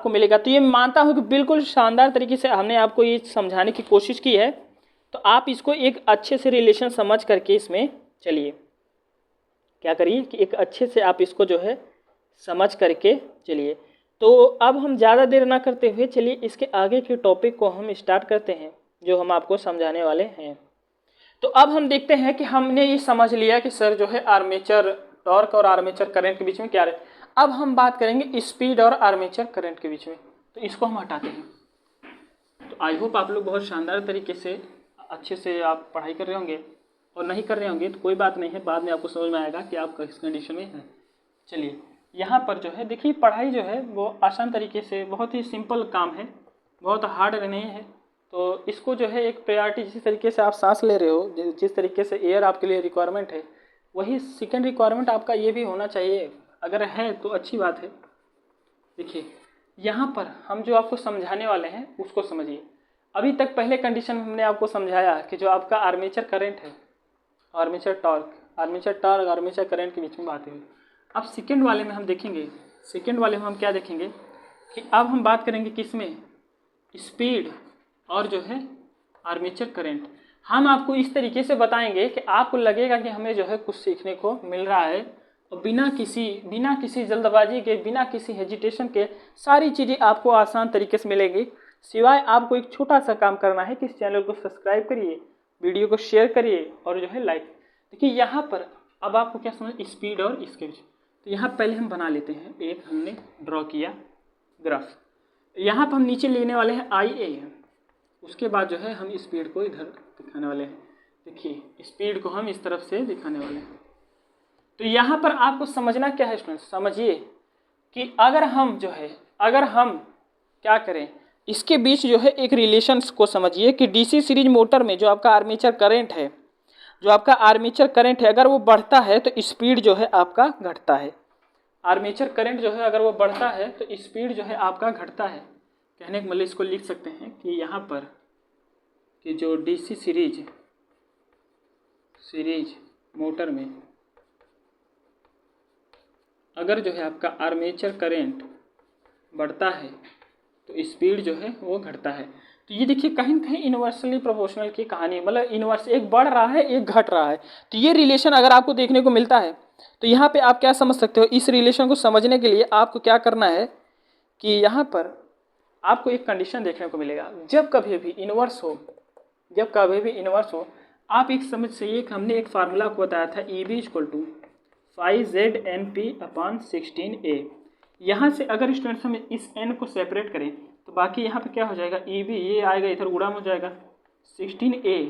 Speaker 1: मिलेगा, तो ये मानता हूँ कि बिल्कुल शानदार तरीके से हमने आपको ये समझाने की कोशिश की है। तो आप इसको एक अच्छे से रिलेशन समझ करके इसमें चलिए क्या करिए कि एक अच्छे से आप इसको जो है समझ करके चलिए। तो अब हम ज़्यादा देर ना करते हुए चलिए इसके आगे के टॉपिक को हम स्टार्ट करते हैं जो हम आपको समझाने वाले हैं। तो अब हम देखते हैं कि हमने ये समझ लिया कि सर जो है आर्मेचर टॉर्क और आर्मेचर करंट के बीच में क्या है। अब हम बात करेंगे स्पीड और आर्मेचर करंट के बीच में, तो इसको हम हटाते हैं। तो आई होप आप लोग बहुत शानदार तरीके से अच्छे से आप पढ़ाई कर रहे होंगे, और नहीं कर रहे होंगे तो कोई बात नहीं है, बाद में आपको समझ में आएगा कि आप किस कंडीशन में हैं। चलिए यहाँ पर जो है देखिए पढ़ाई जो है वो आसान तरीके से, बहुत ही सिंपल काम है, बहुत हार्ड नहीं है। तो इसको जो है एक प्रायोरिटी, जिस तरीके से आप सांस ले रहे हो, जिस तरीके से एयर आपके लिए रिक्वायरमेंट है, वही सेकेंड रिक्वायरमेंट आपका ये भी होना चाहिए। अगर है तो अच्छी बात है। देखिए यहाँ पर हम जो आपको समझाने वाले हैं उसको समझिए। अभी तक पहले कंडीशन में हमने आपको समझाया कि जो आपका आर्मेचर करंट है, आर्मेचर आर्मेचर करंट के बीच में बात है। अब सेकेंड वाले में हम देखेंगे, सेकेंड वाले में हम क्या देखेंगे कि अब हम बात करेंगे किस में, स्पीड और जो है आर्मेचर करंट। हम आपको इस तरीके से बताएंगे कि आपको लगेगा कि हमें जो है कुछ सीखने को मिल रहा है, और बिना किसी जल्दबाजी के, बिना किसी हेजिटेशन के सारी चीज़ें आपको आसान तरीके से मिलेंगी। सिवाय आपको एक छोटा सा काम करना है कि इस चैनल को सब्सक्राइब करिए, वीडियो को शेयर करिए और जो है लाइक। देखिए यहाँ पर अब आपको क्या समझ, स्पीड और इसके बीच। तो यहाँ पहले हम बना लेते हैं, एक हमने ड्रॉ किया ग्राफ। यहाँ पर हम नीचे लेने वाले हैं आई ए, उसके बाद जो है हम स्पीड को इधर दिखाने वाले हैं। देखिए स्पीड को हम इस तरफ से दिखाने वाले हैं। तो यहाँ पर आपको समझना क्या है स्टूडेंट्स, समझिए कि अगर हम क्या करें, इसके बीच जो है एक रिलेशंस को समझिए कि डीसी सीरीज मोटर में जो आपका आर्मेचर करंट है, जो आपका आर्मेचर करंट है अगर वो बढ़ता है तो स्पीड जो है आपका घटता है। आर्मेचर करंट जो है अगर वो बढ़ता है तो स्पीड जो है आपका घटता है। कहने के मतलब इसको लिख सकते हैं कि यहाँ पर कि जो डीसी सीरीज मोटर में अगर जो है आपका आर्मेचर करंट बढ़ता है तो स्पीड जो है वो घटता है। तो ये देखिए कहीं ना कहीं इन्वर्सली प्रोपोर्शनल की कहानी, मतलब इन्वर्स, एक बढ़ रहा है एक घट रहा है। तो ये रिलेशन अगर आपको देखने को मिलता है तो यहाँ पे आप क्या समझ सकते हो, इस रिलेशन को समझने के लिए आपको क्या करना है कि यहाँ पर आपको एक कंडीशन देखने को मिलेगा। जब कभी भी इन्वर्स हो आप एक समझ चाहिए कि हमने एक फार्मूला को बताया था EB इक्वल टू 5ZNP/16A। यहाँ से अगर स्टूडेंट्स हम इस n को सेपरेट करें तो बाकी यहाँ पे क्या हो जाएगा, EB ये आएगा इधर गुणा हो जाएगा 16A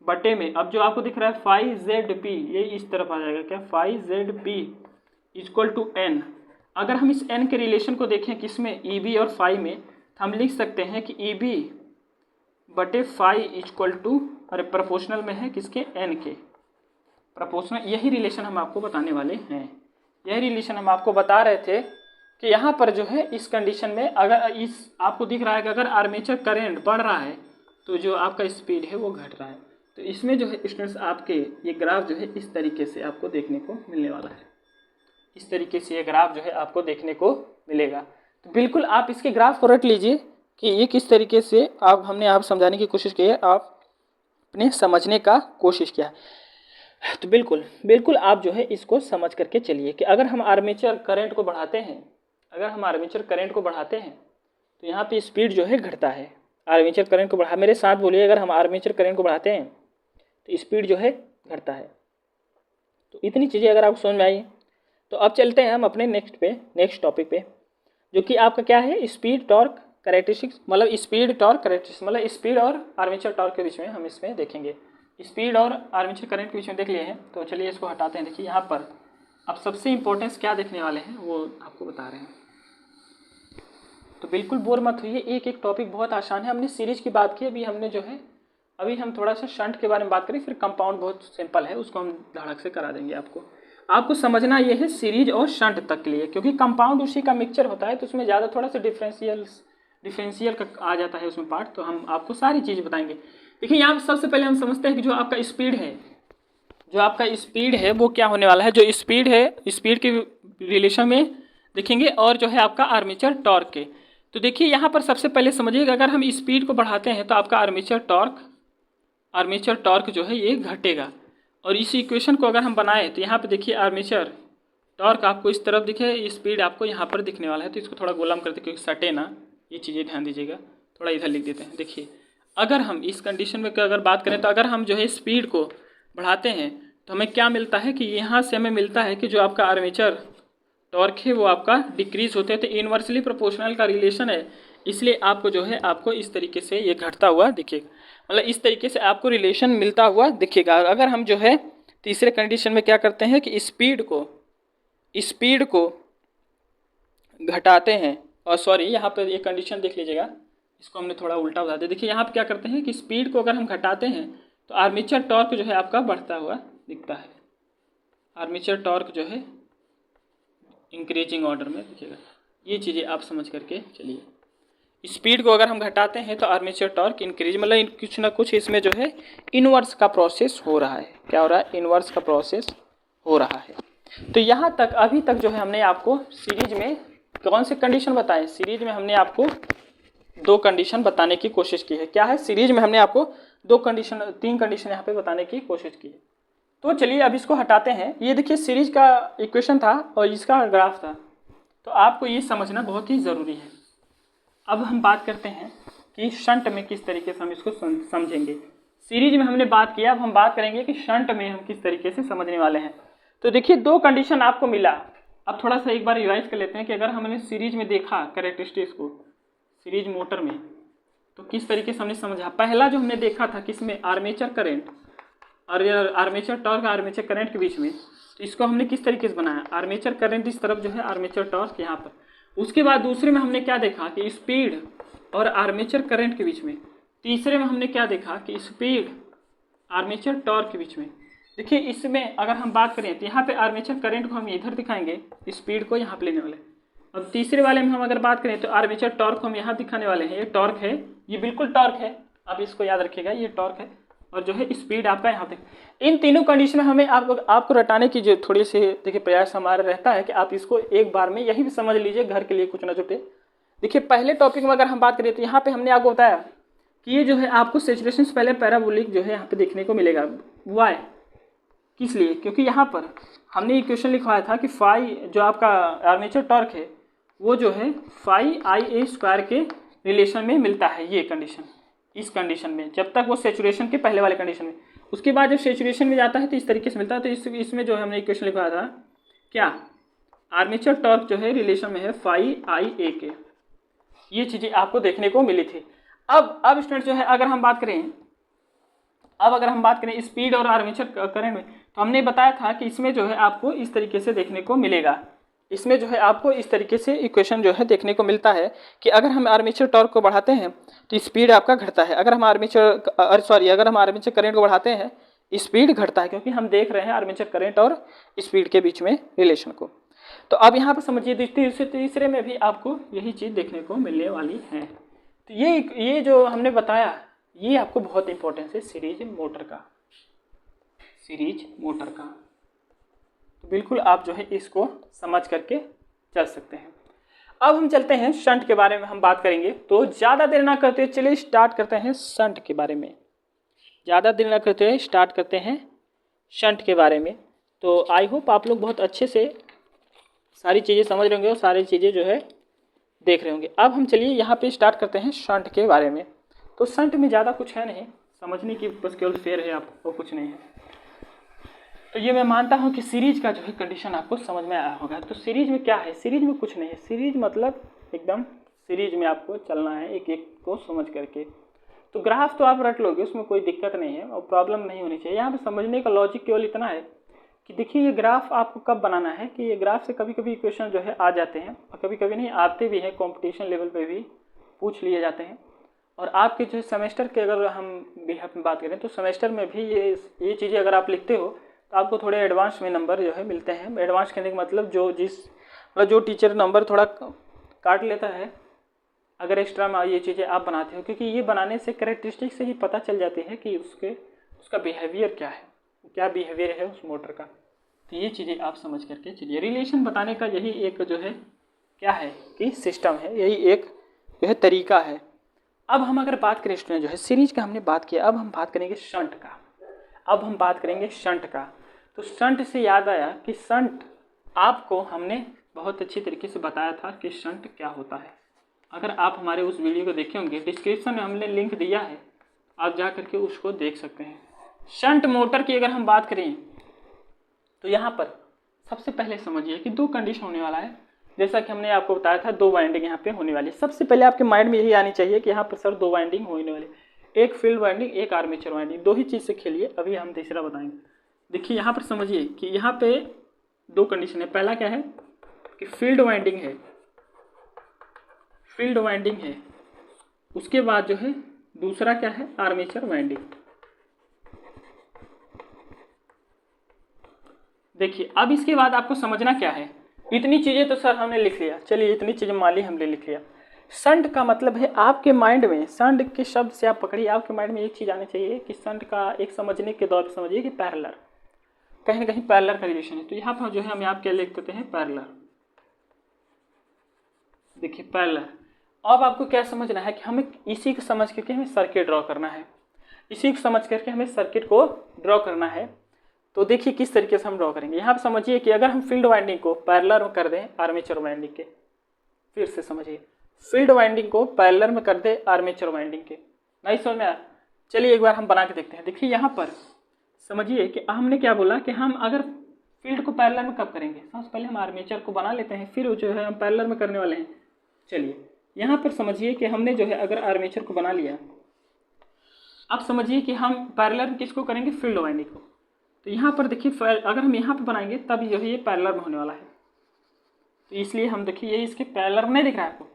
Speaker 1: बटे में, अब जो आपको दिख रहा है 5ZP ये इस तरफ आ जाएगा क्या, 5ZP इक्वल टू n। अगर हम इस n के रिलेशन को देखें किसमें, EB और फाई में, तो हम लिख सकते हैं कि EB बटे फाई इक्वल टू, अरे प्रोपोर्शनल में है किसके, n के, प्रोपोर्शनल। यही रिलेशन हम आपको बताने वाले हैं। यही रिलेशन हम आपको बता रहे थे कि यहाँ पर जो है इस कंडीशन में अगर इस आपको दिख रहा है कि अगर आर्मेचर करंट बढ़ रहा है तो जो आपका स्पीड है वो घट रहा है। तो इसमें जो है स्टूडेंट्स आपके ये ग्राफ जो है इस तरीके से आपको देखने को मिलने वाला है। इस तरीके से ये ग्राफ जो है आपको देखने को मिलेगा। तो बिल्कुल आप इसके ग्राफ को रट लीजिए कि ये किस तरीके से हमने आप समझाने की कोशिश की है, आपने समझने का कोशिश किया है। तो बिल्कुल आप जो है इसको समझ करके चलिए कि अगर हम आर्मेचर करंट को बढ़ाते हैं तो यहाँ पे स्पीड जो है घटता है। आर्मेचर करंट को बढ़ा, मेरे साथ बोलिए, अगर हम आर्मेचर करंट को बढ़ाते हैं तो स्पीड जो है घटता है। तो इतनी चीज़ें अगर आपको समझ में आई तो अब चलते हैं हम अपने नेक्स्ट टॉपिक पे, जो कि आपका क्या है, स्पीड टॉर्क कैरेक्टरिस्टिक्स, मतलब स्पीड और आर्मेचर टॉर्क के बीच में हम इसमें देखेंगे। स्पीड और आर्मेचर करंट के बीच में देख लिए हैं, तो चलिए इसको हटाते हैं। देखिए यहाँ पर अब सबसे इम्पोर्टेंस क्या देखने वाले हैं वो आपको बता रहे हैं, तो बिल्कुल बोर मत होइए। एक टॉपिक बहुत आसान है। हमने सीरीज की बात की, अभी हम थोड़ा सा शंट के बारे में बात करें, फिर कंपाउंड बहुत सिंपल है, उसको हम धड़क से करा देंगे। आपको समझना ये है सीरीज और शंट तक के लिए, क्योंकि कंपाउंड उसी का मिक्सचर होता है तो उसमें ज़्यादा थोड़ा सा डिफरेंशियल का आ जाता है उसमें पार्ट, तो हम आपको सारी चीज़ बताएंगे। देखिए यहाँ सबसे पहले हम समझते हैं कि जो आपका स्पीड है वो क्या होने वाला है। जो स्पीड है, स्पीड के रिलेशन में देखेंगे और जो है आपका आर्मेचर टॉर्क के। तो देखिए यहाँ पर सबसे पहले समझिएगा, अगर हम स्पीड को बढ़ाते हैं तो आपका आर्मेचर टॉर्क जो है ये घटेगा। और इस इक्वेशन को अगर हम बनाएं तो यहाँ पे देखिए आर्मेचर टॉर्क आपको इस तरफ दिखे, स्पीड आपको यहाँ पर दिखने वाला है। तो इसको थोड़ा गोलम करते क्योंकि सटे ना, ये चीज़ें ध्यान दीजिएगा। थोड़ा इधर लिख देते हैं। देखिए अगर हम इस कंडीशन में अगर बात करें तो अगर हम जो है स्पीड को बढ़ाते हैं तो हमें क्या मिलता है कि यहाँ से हमें मिलता है कि जो आपका आर्मेचर टॉर्क है वो आपका डिक्रीज होते हैं। तो इन्वर्सली प्रोपोर्शनल का रिलेशन है, इसलिए आपको जो है आपको इस तरीके से ये घटता हुआ दिखेगा, मतलब इस तरीके से आपको रिलेशन मिलता हुआ दिखेगा। अगर हम जो है तीसरे कंडीशन में क्या करते हैं कि स्पीड को घटाते हैं, और सॉरी यहाँ पर एक कंडीशन देख लीजिएगा, इसको हमने थोड़ा उल्टा बता दिया। देखिए यहाँ पे क्या करते हैं कि स्पीड को अगर हम घटाते हैं तो आर्मेचर टॉर्क जो है आपका बढ़ता हुआ दिखता है। आर्मेचर टॉर्क जो है इंक्रीजिंग ऑर्डर में दिखेगा। ये चीज़ें आप समझ करके चलिए। स्पीड को अगर हम घटाते हैं तो आर्मेचर टॉर्क इंक्रीज, मतलब कुछ ना कुछ इसमें जो है इनवर्स का प्रोसेस हो रहा है। क्या हो रहा है? इनवर्स का प्रोसेस हो रहा है। तो यहाँ तक अभी तक जो है हमने आपको सीरीज में कौन से कंडीशन बताए? सीरीज में हमने आपको 2 कंडीशन बताने की कोशिश की है। क्या है? सीरीज में हमने आपको 3 कंडीशन यहाँ पे बताने की कोशिश की है। तो चलिए अब इसको हटाते हैं। ये देखिए सीरीज का इक्वेशन था और इसका ग्राफ था, तो आपको ये समझना बहुत ही ज़रूरी है। अब हम बात करते हैं कि शंट में किस तरीके से हम इसको समझेंगे। सीरीज में हमने बात किया, अब हम बात करेंगे कि शंट में हम किस तरीके से समझने वाले हैं। तो देखिए 2 कंडीशन आपको मिला। अब थोड़ा सा एक बार रिवाइज कर लेते हैं कि अगर हमने सीरीज में देखा कैरेक्टरिस्टिक्स को सीरीज मोटर में, तो किस तरीके से हमने समझा। पहला जो हमने देखा था किसमें? आर्मेचर करंट और आर्मेचर टॉर्क आर्मेचर करंट के बीच में। तो इसको हमने किस तरीके से बनाया? आर्मेचर करंट इस तरफ जो है, आर्मेचर टॉर्क यहाँ पर। उसके बाद दूसरे में हमने क्या देखा कि स्पीड और आर्मेचर करंट के बीच में। तीसरे में हमने क्या देखा कि स्पीड आर्मेचर टॉर्क के बीच में। देखिए इसमें अगर हम बात करें तो यहाँ पे आर्मेचर करंट को हम इधर दिखाएंगे, स्पीड को यहाँ पे लेने वाले। अब तीसरे वाले में हम अगर बात करें तो आर्मेचर टॉर्क को हम यहाँ दिखाने वाले हैं। ये टॉर्क है, ये बिल्कुल टॉर्क है, आप इसको याद रखिएगा, ये टॉर्क है और जो है स्पीड आपका यहाँ पे। इन तीनों कंडीशन में हमें आपको रटाने की जो थोड़ी सी देखिए प्रयास हमारा रहता है कि आप इसको एक बार में यही भी समझ लीजिए, घर के लिए कुछ ना छूटे। देखिए पहले टॉपिक में अगर हम बात करें तो यहाँ पे हमने आपको बताया कि ये जो है आपको सैचुरेशन से पहले पैराबोलिक जो है यहाँ पे देखने को मिलेगा। वाई, किस लिए? क्योंकि यहाँ पर हमने इक्वेशन लिखवाया था कि फाई जो आपका आर्मेचर टॉर्क है वो जो है फाई आई ए स्क्वायर के रिलेशन में मिलता है। ये कंडीशन, इस कंडीशन में जब तक वो सैचुरेशन के पहले वाले कंडीशन में, उसके बाद जब सैचुरेशन में जाता है तो इस तरीके से मिलता है। तो इसमें जो है हमने इक्वेशन लिखवाया था क्या, आर्मेचर टॉर्क जो है रिलेशन में है फाई आई ए के। ये चीज़ें आपको देखने को मिली थी। अब स्टूडेंट जो है अगर हम बात करें स्पीड और आर्मेचर करंट में, तो हमने बताया था कि इसमें जो है आपको इस तरीके से देखने को मिलेगा। इसमें जो है आपको इस तरीके से इक्वेशन जो है देखने को मिलता है कि अगर हम आर्मेचर टॉर्क को बढ़ाते हैं तो स्पीड आपका घटता है, अगर हम आर्मेचर करंट को बढ़ाते हैं स्पीड घटता है, क्योंकि हम देख रहे हैं आर्मेचर करंट और स्पीड के बीच में रिलेशन को। तो अब यहाँ पर समझिए तीसरे में भी आपको यही चीज़ देखने को मिलने वाली है। तो ये जो हमने बताया ये आपको बहुत इंपॉर्टेंस है सीरीज मोटर का। तो बिल्कुल आप जो है इसको समझ करके चल सकते हैं। अब हम चलते हैं शंट के बारे में हम बात करेंगे। तो ज़्यादा देर ना करते हुए चलिए स्टार्ट करते हैं शंट के बारे में। ज़्यादा देर ना करते हुए स्टार्ट करते हैं शंट के बारे में। तो आई होप आप लोग बहुत अच्छे से सारी चीज़ें समझ रहे होंगे और सारी चीज़ें जो है देख रहे होंगे। अब हम चलिए यहाँ पे स्टार्ट करते हैं शंट के बारे में। तो शंट में ज़्यादा कुछ है नहीं, समझने की बस केवल फेयर है, आपको कुछ नहीं है। तो ये मैं मानता हूँ कि सीरीज का जो है कंडीशन आपको समझ में आया होगा। तो सीरीज में क्या है? सीरीज में कुछ नहीं है। सीरीज मतलब एकदम सीरीज में आपको चलना है एक एक को समझ करके। तो ग्राफ तो आप रट लोगे, उसमें कोई दिक्कत नहीं है और प्रॉब्लम नहीं होनी चाहिए। यहाँ पे समझने का लॉजिक केवल इतना है कि देखिए ये ग्राफ आपको कब बनाना है कि ये ग्राफ से कभी कभी इक्वेशन जो है आ जाते हैं और कभी कभी नहीं आते भी हैं, कॉम्पिटिशन लेवल पे भी पूछ लिए जाते हैं। और आपके जो सेमेस्टर के अगर हम बिहाफ में बात करें तो सेमेस्टर में भी ये चीज़ें अगर आप लिखते हो तो आपको थोड़े एडवांस में नंबर जो है मिलते हैं। एडवांस कहने का मतलब जो टीचर नंबर थोड़ा काट लेता है अगर एक्स्ट्रा में ये चीज़ें आप बनाते हो, क्योंकि ये बनाने से कैरेक्टरिस्टिक से ही पता चल जाती है कि उसका बिहेवियर क्या है, क्या बिहेवियर है उस मोटर का। तो ये चीज़ें आप समझ करके चलिए। रिलेशन बताने का यही एक जो है क्या है कि सिस्टम है, यही एक जो है तरीका है। अब हम अगर बात करें स्टूडेंट जो है सीरीज का हमने बात किया, अब हम बात करेंगे शंट का। तो शंट से याद आया कि शंट आपको हमने बहुत अच्छी तरीके से बताया था कि शंट क्या होता है। अगर आप हमारे उस वीडियो को देखे होंगे, डिस्क्रिप्शन में हमने लिंक दिया है, आप जा करके उसको देख सकते हैं। शंट मोटर की अगर हम बात करें तो यहाँ पर सबसे पहले समझिए कि दो कंडीशन होने वाला है। जैसा कि हमने आपको बताया था दो वाइंडिंग यहाँ पे होने वाली है। सबसे पहले आपके माइंड में यही आनी चाहिए कि यहाँ पर सर दो वाइंडिंग होने वाली, एक फील्ड वाइंडिंग एक आर्मेचर वाइंडिंग, दो ही चीज़ से खेलिए। अभी हम तीसरा बताएंगे। देखिए यहाँ पर समझिए कि यहाँ पे दो कंडीशन है। पहला क्या है कि फील्ड वाइंडिंग है, उसके बाद जो है दूसरा क्या है आर्मेचर वाइंडिंग। देखिए अब इसके बाद आपको समझना क्या है। इतनी चीज़ें तो सर हमने लिख लिया, चलिए इतनी चीज़ें मान ली हमने लिख लिया। शंट का मतलब है आपके माइंड में, शंट के शब्द से आप पकड़िए, आपके माइंड में एक चीज़ आनी चाहिए कि शंट का एक समझने के दौर पर समझिए कि पैरेलल, कहीं ना कहीं पैरेलल का रिलेशन है। तो यहाँ पर जो है हम यहाँ क्या लिख देते हैं पैरेलल। देखिए पैरेलल। अब आपको क्या समझना है कि हमें इसी को समझ करके हमें सर्किट ड्रॉ करना है, इसी को समझ करके हमें सर्किट को ड्रॉ करना है। तो देखिए किस तरीके से हम ड्रॉ करेंगे। यहाँ पर समझिए कि अगर हम फील्ड वाइंडिंग को पैरेलल में कर दें आर्मेचर वाइंडिंग के, फिर से समझिए फील्ड वाइंडिंग को पैरेलल में कर दें आर्मेचर वाइंडिंग के, नहीं समझ में आया? चलिए एक बार हम बना के देखते हैं। देखिए यहाँ पर समझिए कि हमने क्या बोला कि हम अगर फील्ड को पैरेलल में कब करेंगे, सबसे पहले हम आर्मेचर को बना लेते हैं, फिर जो है हम पैरेलल में करने वाले हैं। चलिए यहाँ पर समझिए कि हमने जो है अगर आर्मेचर को बना लिया, अब समझिए कि हम पैरेलल में किसको करेंगे फील्ड वाइंडिंग को। तो यहाँ पर देखिए अगर हम यहाँ पर बनाएंगे तब जो है ये पैरेलल में होने वाला है। तो इसलिए हम देखिए ये इसके पैरेलल में नहीं दिख रहा है आपको,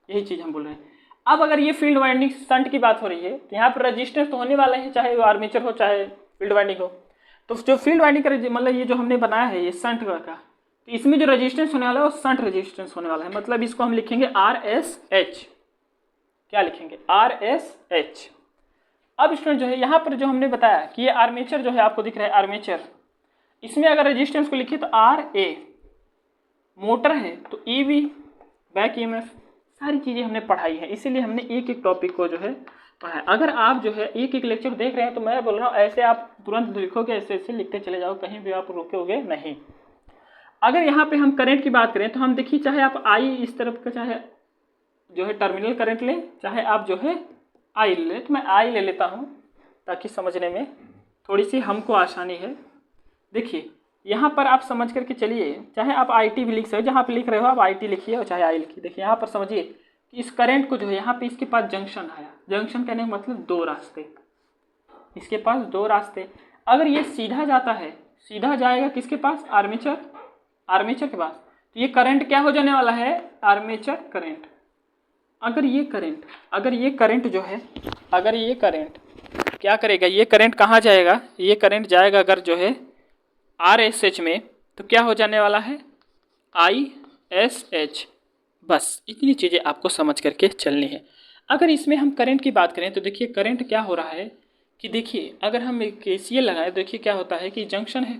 Speaker 1: यही चीज़ हम बोल रहे हैं। अब अगर ये फील्ड वाइंडिंग शंट की बात हो रही है तो यहाँ पर रजिस्टेंस तो होने वाला है, चाहे वो आर्मेचर हो चाहे फील्ड वाइंडिंग हो। तो जो फील्ड वाइंडिंग का मतलब ये जो हमने बनाया है ये शंट का, तो इसमें जो रेजिस्टेंस होने वाला है वो शंट रेजिस्टेंस होने वाला है। मतलब इसको हम लिखेंगे RSH। क्या लिखेंगे? RSH। अब स्टूडेंट जो है यहाँ पर जो हमने बताया कि ये आर्मेचर जो है आपको दिख रहा है आर्मेचर, इसमें अगर रेजिस्टेंस को लिखिए तो RA, मोटर है तो EB, बैक EMF, सारी चीज़ें हमने पढ़ाई है, इसीलिए हमने एक एक टॉपिक को जो है पढ़ा है। अगर आप जो है एक एक लेक्चर देख रहे हैं तो मैं बोल रहा हूँ ऐसे आप तुरंत लिखोगे, ऐसे ऐसे लिखते चले जाओ, कहीं भी आप रुकोगे नहीं। अगर यहाँ पे हम करंट की बात करें तो हम देखिए, चाहे आप I इस तरफ का चाहे जो है टर्मिनल करंट लें, चाहे आप जो है I ले, तो मैं I ले लेता हूँ ताकि समझने में थोड़ी सी हमको आसानी है। देखिए यहाँ पर आप समझ करके चलिए, चाहे आप IT भी लिख सकते हो, जहाँ पे लिख रहे हो आप IT लिखिए और चाहे I लिखिए। देखिए यहाँ पर समझिए कि इस करंट को जो है यहाँ पे इसके पास जंक्शन आया, जंक्शन कहने का मतलब दो रास्ते, इसके पास दो रास्ते। अगर ये सीधा जाता है, सीधा जाएगा किसके पास? आर्मेचर, आर्मेचर के पास, तो ये करंट क्या हो जाने वाला है? Armature current. अगर ये करंट जो है, अगर ये करंट क्या करेगा, ये करंट कहाँ जाएगा? ये करंट जाएगा अगर जो है RSH में, तो क्या हो जाने वाला है? ISH। बस इतनी चीज़ें आपको समझ करके चलनी है। अगर इसमें हम करंट की बात करें तो देखिए करंट क्या हो रहा है कि देखिए अगर हम KCL लगाए, देखिए क्या होता है कि जंक्शन है,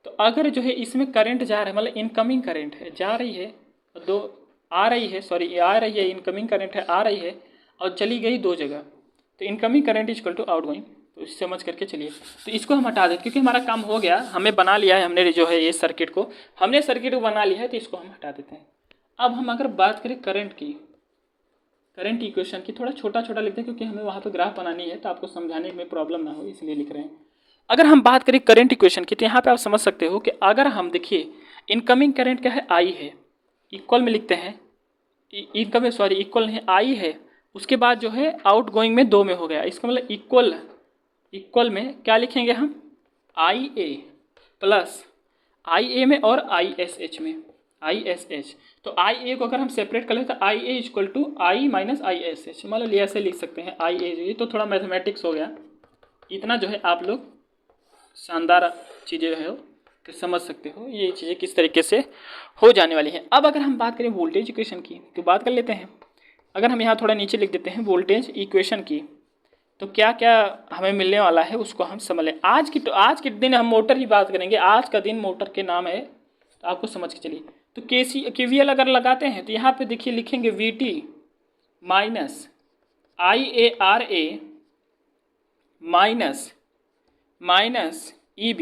Speaker 1: तो अगर जो है इसमें करंट जा रहा है, मतलब इनकमिंग करंट है, जा रही है, दो आ रही है, सॉरी आ रही है, इनकमिंग करंट है आ रही है और चली गई दो जगह, तो incoming current is equal to outgoing. तो इससे समझ करके चलिए, तो इसको हम हटा दें क्योंकि हमारा काम हो गया, हमें बना लिया है हमने जो है ये सर्किट को, हमने सर्किट को बना लिया है, तो इसको हम हटा देते हैं। अब हम अगर बात करें करंट की, करंट इक्वेशन की, थोड़ा छोटा छोटा लिखते हैं क्योंकि हमें वहाँ पे ग्राफ बनानी है, तो आपको समझाने में प्रॉब्लम ना हो इसलिए लिख रहे हैं। अगर हम बात करें करंट इक्वेशन की, तो यहाँ पे आप समझ सकते हो कि अगर हम देखिए इनकमिंग करंट क्या है? I है, इक्वल में लिखते हैं, इनकमिंग सॉरी इक्वल नहीं I है, उसके बाद जो है आउट गोइंग में दो में हो गया, इसका मतलब इक्वल में क्या लिखेंगे हम? IA प्लस IA में और ISH में, ISH। तो IA को अगर हम सेपरेट कर लें तो IA equal to I minus ISH, मतलब ऐसे लिख सकते हैं IA। ये तो थोड़ा मैथमेटिक्स हो गया, इतना जो है आप लोग शानदार चीज़ें जो है तो समझ सकते हो ये चीज़ें किस तरीके से हो जाने वाली हैं। अब अगर हम बात करें वोल्टेज इक्वेशन की तो बात कर लेते हैं। अगर हम यहाँ थोड़ा नीचे लिख देते हैं वोल्टेज इक्वेशन की, तो क्या क्या हमें मिलने वाला है उसको हम समझ लें। आज के दिन हम मोटर की बात करेंगे, आज का दिन मोटर के नाम है, तो आपको समझ के चलिए। तो KVL अगर लगाते हैं तो यहाँ पे देखिए लिखेंगे VT minus IARA minus EB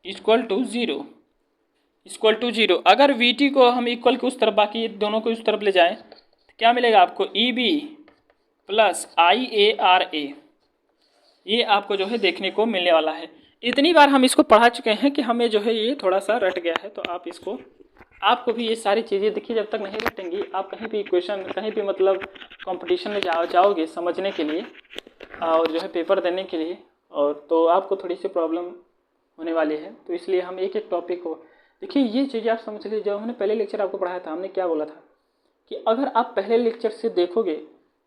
Speaker 1: equal to zero. अगर VT को हम इक्वल के उस तरफ, बाकी दोनों को उस तरफ ले जाएं तो क्या मिलेगा आपको? EB प्लस IARA, ये आपको जो है देखने को मिलने वाला है। इतनी बार हम इसको पढ़ा चुके हैं कि हमें जो है ये थोड़ा सा रट गया है, तो आप इसको, आपको भी ये सारी चीज़ें देखिए, जब तक नहीं रटेंगी आप कहीं भी इक्वेशन, कहीं भी मतलब कंपटीशन में जाओगे समझने के लिए और जो है पेपर देने के लिए, और तो आपको थोड़ी सी प्रॉब्लम होने वाली है। तो इसलिए हम एक एक टॉपिक को देखिए, ये चीज़ें आप समझ लीजिए। जब हमने पहले लेक्चर आपको पढ़ाया था, हमने क्या बोला था कि अगर आप पहले लेक्चर से देखोगे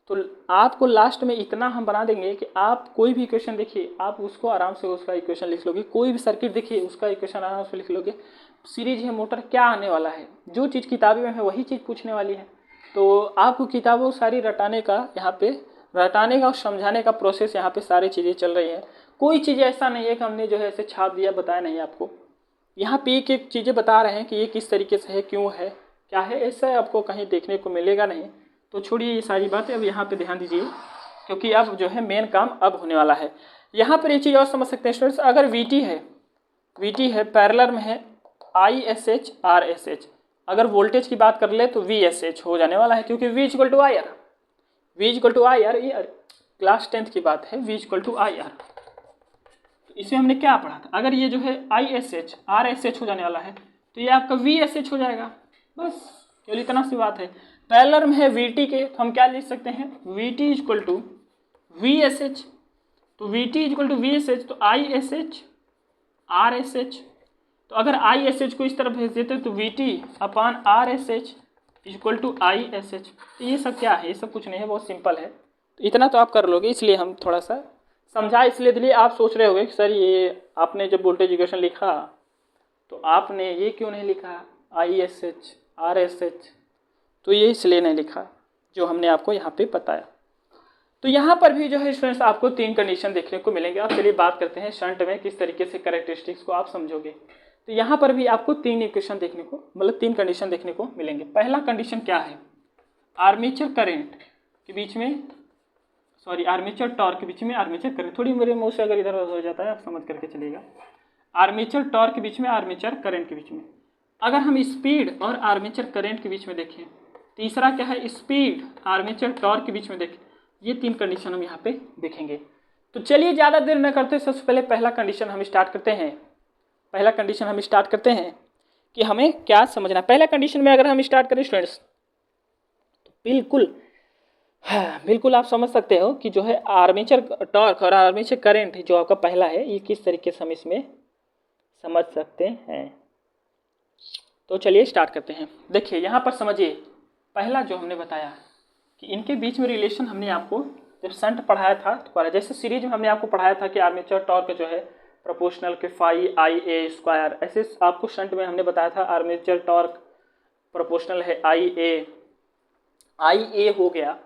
Speaker 1: तो आपको लास्ट में इतना हम बना देंगे कि आप कोई भी इक्वेशन देखिए, आप उसको आराम से उसका इक्वेशन लिख लोगे। कोई भी सर्किट देखिए उसका इक्वेशन आराम से लिख लोगे। सीरीज है मोटर, क्या आने वाला है, जो चीज़ किताबें में है वही चीज़ पूछने वाली है। तो आपको किताबों सारी रटाने का, यहाँ पे रटाने का और समझाने का प्रोसेस यहाँ पे सारी चीज़ें चल रही है। कोई चीज़ ऐसा नहीं है कि हमने जो है ऐसे छाप दिया, बताया नहीं आपको। यहाँ पे एक एक चीज़ें बता रहे हैं कि ये किस तरीके से है, क्यों है, क्या है, ऐसा आपको कहीं देखने को मिलेगा नहीं। तो छोड़िए ये सारी बातें, अब यहाँ पे ध्यान दीजिए क्योंकि अब जो है मेन काम अब होने वाला है। यहाँ पर ये चीज़ और समझ सकते हैं स्टूडेंट्स, अगर VT है पैरेलल में है ISH RSH, अगर वोल्टेज की बात कर ले तो VSH हो जाने वाला है, क्योंकि V इक्वल टू IR, ये क्लास 10th की बात है, V इक्वल टू IR। तो इसमें हमने क्या पढ़ा था, अगर ये जो है ISH RSH हो जाने वाला है तो ये आपका VSH हो जाएगा। बस केवल इतना सी बात है। पैरेलल में है VT के, तो हम क्या लिख सकते हैं, VT इक्वल टू VSH। तो VT इक्वल टू VSH, तो ISH RSH। तो अगर ISH को इस तरफ भेज देते तो VT upon RSH equal to ISH। तो ये सब क्या है, ये सब कुछ नहीं है, बहुत सिंपल है। तो इतना तो आप कर लोगे, इसलिए हम थोड़ा सा समझा इसलिए दिली। आप सोच रहे होंगे कि सर ये आपने जब वोल्टेज इक्वेशन लिखा तो आपने ये क्यों नहीं लिखा ISH RSH, तो ये इसलिए नहीं लिखा जो हमने आपको यहाँ पे बताया। तो यहाँ पर भी जो है स्टूडेंट्स आपको 3 कंडीशन देखने को मिलेंगे। अब चलिए बात करते हैं शंट में किस तरीके से कैरेक्टरिस्टिक्स को आप समझोगे। तो यहाँ पर भी आपको 3 इक्वेशन देखने को मतलब 3 कंडीशन देखने को मिलेंगे। पहला कंडीशन क्या है, आर्मेचर करंट के बीच में आर्मेचर टॉर्क के बीच में आर्मेचर करंट, थोड़ी मेरे मुँह से अगर इधर उधर हो जाता है आप समझ करके चलिएगा। आर्मेचर टॉर्क के बीच में आर्मेचर करंट के बीच में, अगर हम स्पीड और आर्मेचर करंट के बीच में देखें, तीसरा क्या है स्पीड आर्मेचर टॉर्क के बीच में देखें, ये 3 कंडीशन हम यहाँ पे देखेंगे। तो चलिए ज़्यादा देर न करते सबसे पहले पहला कंडीशन हम स्टार्ट करते हैं। पहला कंडीशन हम स्टार्ट करते हैं कि हमें क्या समझना है। पहला कंडीशन में अगर हम स्टार्ट करें स्टूडेंट्स तो बिल्कुल आप समझ सकते हो कि जो है आर्मेचर टॉर्क और आर्मेचर करंट जो आपका पहला है ये किस तरीके से हम इसमें समझ सकते हैं। तो चलिए स्टार्ट करते हैं। देखिए यहाँ पर समझिए, पहला जो हमने बताया कि इनके बीच में रिलेशन हमने आपको जब शंट पढ़ाया था तो जैसे सीरीज में हमने आपको पढ़ाया था कि आर्मेचर टॉर्क जो है प्रोपोर्शनल के फाई IA स्क्वायर, ऐसे आपको शंट में हमने बताया था आर्मेचर टॉर्क प्रोपोर्शनल है IA हो गया।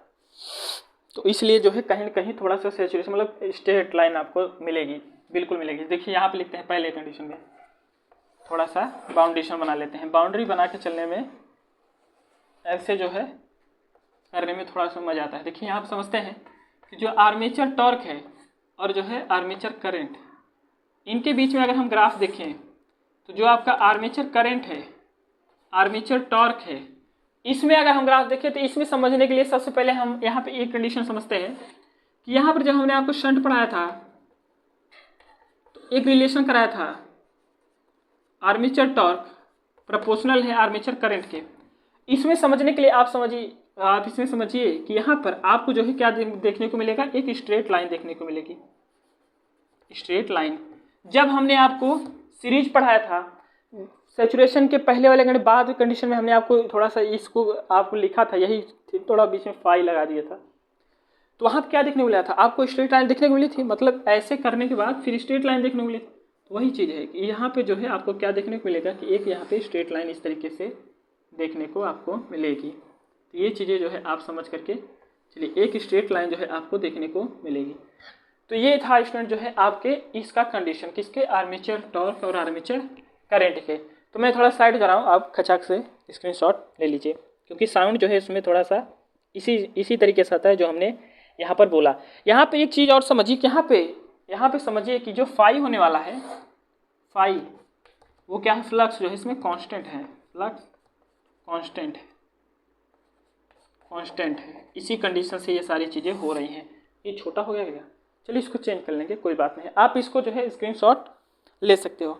Speaker 1: तो इसलिए जो है कहीं ना कहीं थोड़ा सा सैचुरेशन मतलब स्ट्रेट लाइन आपको मिलेगी, बिल्कुल मिलेगी। देखिए यहाँ पे लिखते हैं पहले कंडीशन में थोड़ा सा बाउंडेशन बना लेते हैं। बाउंड्री बना के चलने में ऐसे जो है करने में थोड़ा सा मजा आता है। देखिए यहाँ पे समझते हैं कि जो आर्मेचर टॉर्क है और जो है आर्मेचर करंट, इनके बीच में अगर हम ग्राफ देखें तो जो आपका आर्मेचर करंट है आर्मेचर टॉर्क है, इसमें अगर हम ग्राफ देखें तो इसमें समझने के लिए सबसे पहले हम यहाँ पे एक कंडीशन समझते हैं कि यहाँ पर जब हमने आपको शंट पढ़ाया था तो एक रिलेशन कराया था आर्मेचर टॉर्क प्रोपोर्शनल है आर्मेचर करंट के। इसमें समझने के लिए आप इसमें समझिए कि यहाँ पर आपको जो है क्या देखने को मिलेगा, एक स्ट्रेट लाइन देखने को मिलेगी। स्ट्रेट लाइन जब हमने आपको सीरीज पढ़ाया था सैचुरेशन के पहले वाले घंटे बाद कंडीशन में हमने आपको थोड़ा सा इसको आपको लिखा था, यही थोड़ा बीच में फाई लगा दिया था। तो वहाँ पर क्या देखने को मिला था, आपको स्ट्रेट लाइन देखने को मिली थी, मतलब ऐसे करने के बाद फिर स्ट्रेट लाइन देखने को मिली थी। तो वही चीज़ है कि यहाँ पे जो है आपको क्या देखने को मिलेगा कि एक यहाँ पे स्ट्रेट लाइन इस तरीके से देखने को आपको मिलेगी। तो ये चीज़ें जो है आप समझ करके चलिए, एक स्ट्रेट लाइन जो है आपको देखने को मिलेगी। तो ये था स्टूडेंट जो है आपके इसका कंडीशन किसके, आर्मेचर टॉर्क और आर्मेचर करंट के। तो मैं थोड़ा साइड कर रहा हूँ, आप खचाक से स्क्रीनशॉट ले लीजिए क्योंकि साउंड जो है इसमें थोड़ा सा इसी तरीके से आता है जो हमने यहाँ पर बोला। यहाँ पे एक चीज़ और समझिए कि यहाँ पे समझिए कि जो फाई होने वाला है, फाई वो क्या है, फ्लक्स जो है इसमें कांस्टेंट है, फ्लक्स कांस्टेंट है। इसी कंडीशन से ये सारी चीज़ें हो रही हैं। ये छोटा हो गया क्या, चलिए इसको चेंज कर लेंगे, कोई बात नहीं। आप इसको जो है स्क्रीनशॉट ले सकते हो।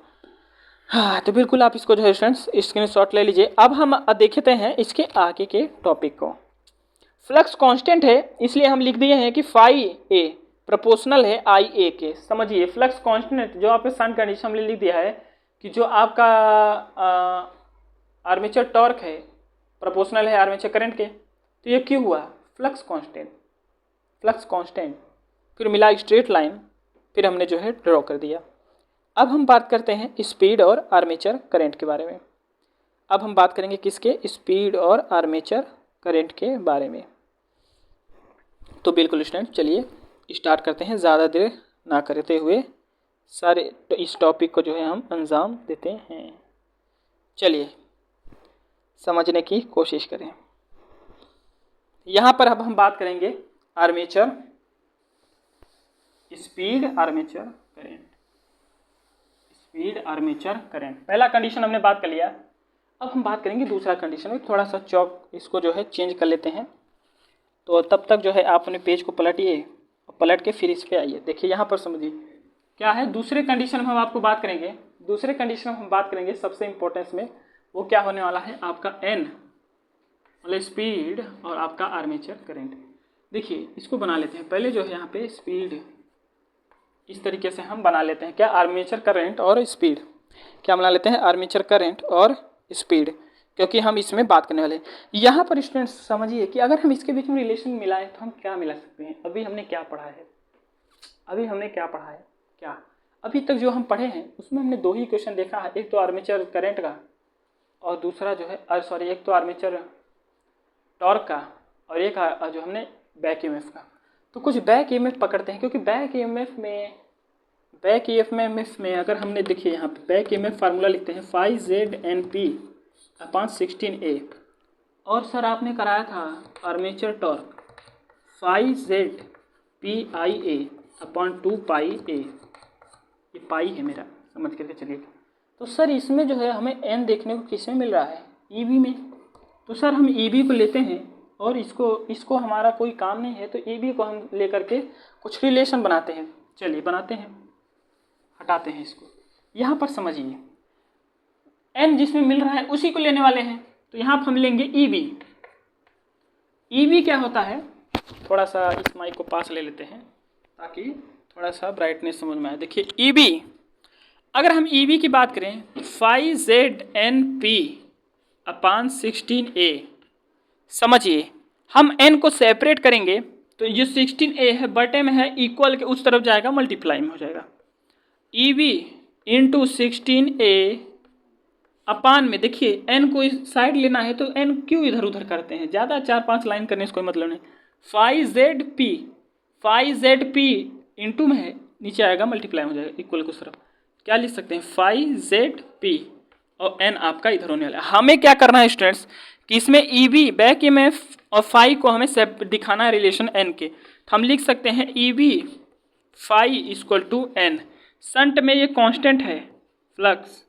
Speaker 1: हाँ तो बिल्कुल आप इसको जो है फ्रेंड्स स्क्रीनशॉट ले लीजिए। अब हम देखते हैं इसके आगे के टॉपिक को। फ्लक्स कांस्टेंट है इसलिए हम लिख दिए हैं कि फाई ए प्रोपोर्शनल है IA के। समझिए फ्लक्स कांस्टेंट जो आपके सन कंडीशन हमने लिख दिया है कि जो आपका आर्मेचर टॉर्क है प्रोपोर्शनल है आर्मेचर करंट के। तो ये क्यों हुआ, फ्लक्स कांस्टेंट फिर मिला स्ट्रेट लाइन, फिर हमने जो है ड्रॉ कर दिया। अब हम बात करते हैं स्पीड और आर्मेचर करंट के बारे में। अब हम बात करेंगे किसके, स्पीड और आर्मेचर करंट के बारे में। तो बिल्कुल स्टूडेंट चलिए स्टार्ट करते हैं, ज़्यादा देर ना करते हुए सारे इस टॉपिक को जो है हम अंजाम देते हैं। चलिए समझने की कोशिश करें। यहाँ पर अब हम बात करेंगे armature speed armature current, speed armature current. पहला कंडीशन हमने बात कर लिया। अब हम बात करेंगे दूसरा कंडीशन में, थोड़ा सा चौक इसको जो है चेंज कर लेते हैं। तो तब तक जो है आप अपने पेज को पलटिए, पलट के फिर इस पे आइए। देखिए यहाँ पर समझिए क्या है, दूसरे कंडीशन में हम आपको बात करेंगे। दूसरे कंडीशन में हम बात करेंगे सबसे इम्पोर्टेंस में, वो क्या होने वाला है आपका N मतलब स्पीड और आपका आर्मेचर करंट। देखिए इसको बना लेते हैं पहले, जो है यहाँ पे स्पीड इस तरीके से हम बना लेते हैं, क्या आर्मेचर करंट और स्पीड, क्या बना लेते हैं आर्मेचर करंट और स्पीड, क्योंकि हम इसमें बात करने वाले हैं। यहाँ पर स्टूडेंट्स समझिए कि अगर हम इसके बीच में रिलेशन मिलाएं तो हम क्या मिला सकते हैं। अभी हमने क्या पढ़ा है, अभी हमने क्या पढ़ा है, क्या अभी तक जो हम पढ़े हैं उसमें हमने दो ही इक्वेशन देखा है, एक तो आर्मेचर करंट का और दूसरा जो है एक तो आर्मेचर टॉर्क का और एक जो हमने बैक ईएमएफ का। तो कुछ बैक ईएमएफ पकड़ते हैं, क्योंकि बैक ईएमएफ में अगर हमने देखिए यहाँ पे बैक ईएमएफ फार्मूला लिखते हैं Φ(Z)N(P)/16A। और सर आपने कराया था आर्मेचर टॉर्क Φ(Z)PIA/2πA, ये पाई है मेरा, समझ करके चलिए। तो सर इसमें जो है हमें n देखने को किस में मिल रहा है, EB में। तो सर हम EB को लेते हैं और इसको हमारा कोई काम नहीं है तो EB को हम लेकर के कुछ रिलेशन बनाते हैं। चलिए बनाते हैं, हटाते हैं इसको। यहाँ पर समझिए n जिसमें मिल रहा है उसी को लेने वाले हैं, तो यहाँ पर हम लेंगे EB। EB क्या होता है, थोड़ा सा इस माइक को पास ले लेते हैं ताकि थोड़ा सा ब्राइटनेस समझ में आए। देखिए EB, अगर हम EB की बात करें तो Φ(Z)N(P)/16A। समझिए हम n को सेपरेट करेंगे तो ये 16A है बटे में है, इक्वल के उस तरफ जाएगा, मल्टीप्लाई में हो जाएगा। EB इंटू 16A अपान में, देखिए n को इस साइड लेना है तो n क्यों इधर उधर करते हैं, ज़्यादा 4-5 लाइन करने से कोई मतलब नहीं। Φ(Z)P इंटू में है, नीचे आएगा मल्टीप्लाई हो जाएगा, इक्वल को उस तरफ। क्या लिख सकते हैं, Φ(Z)P और n आपका इधर होने वाला है। हमें क्या करना है स्टूडेंट्स कि इसमें EB बैक ईएमएफ और फाई को हमें दिखाना है रिलेशन n के। तो हम लिख सकते हैं EB Φ=n। शंट में ये कांस्टेंट है फ्लक्स,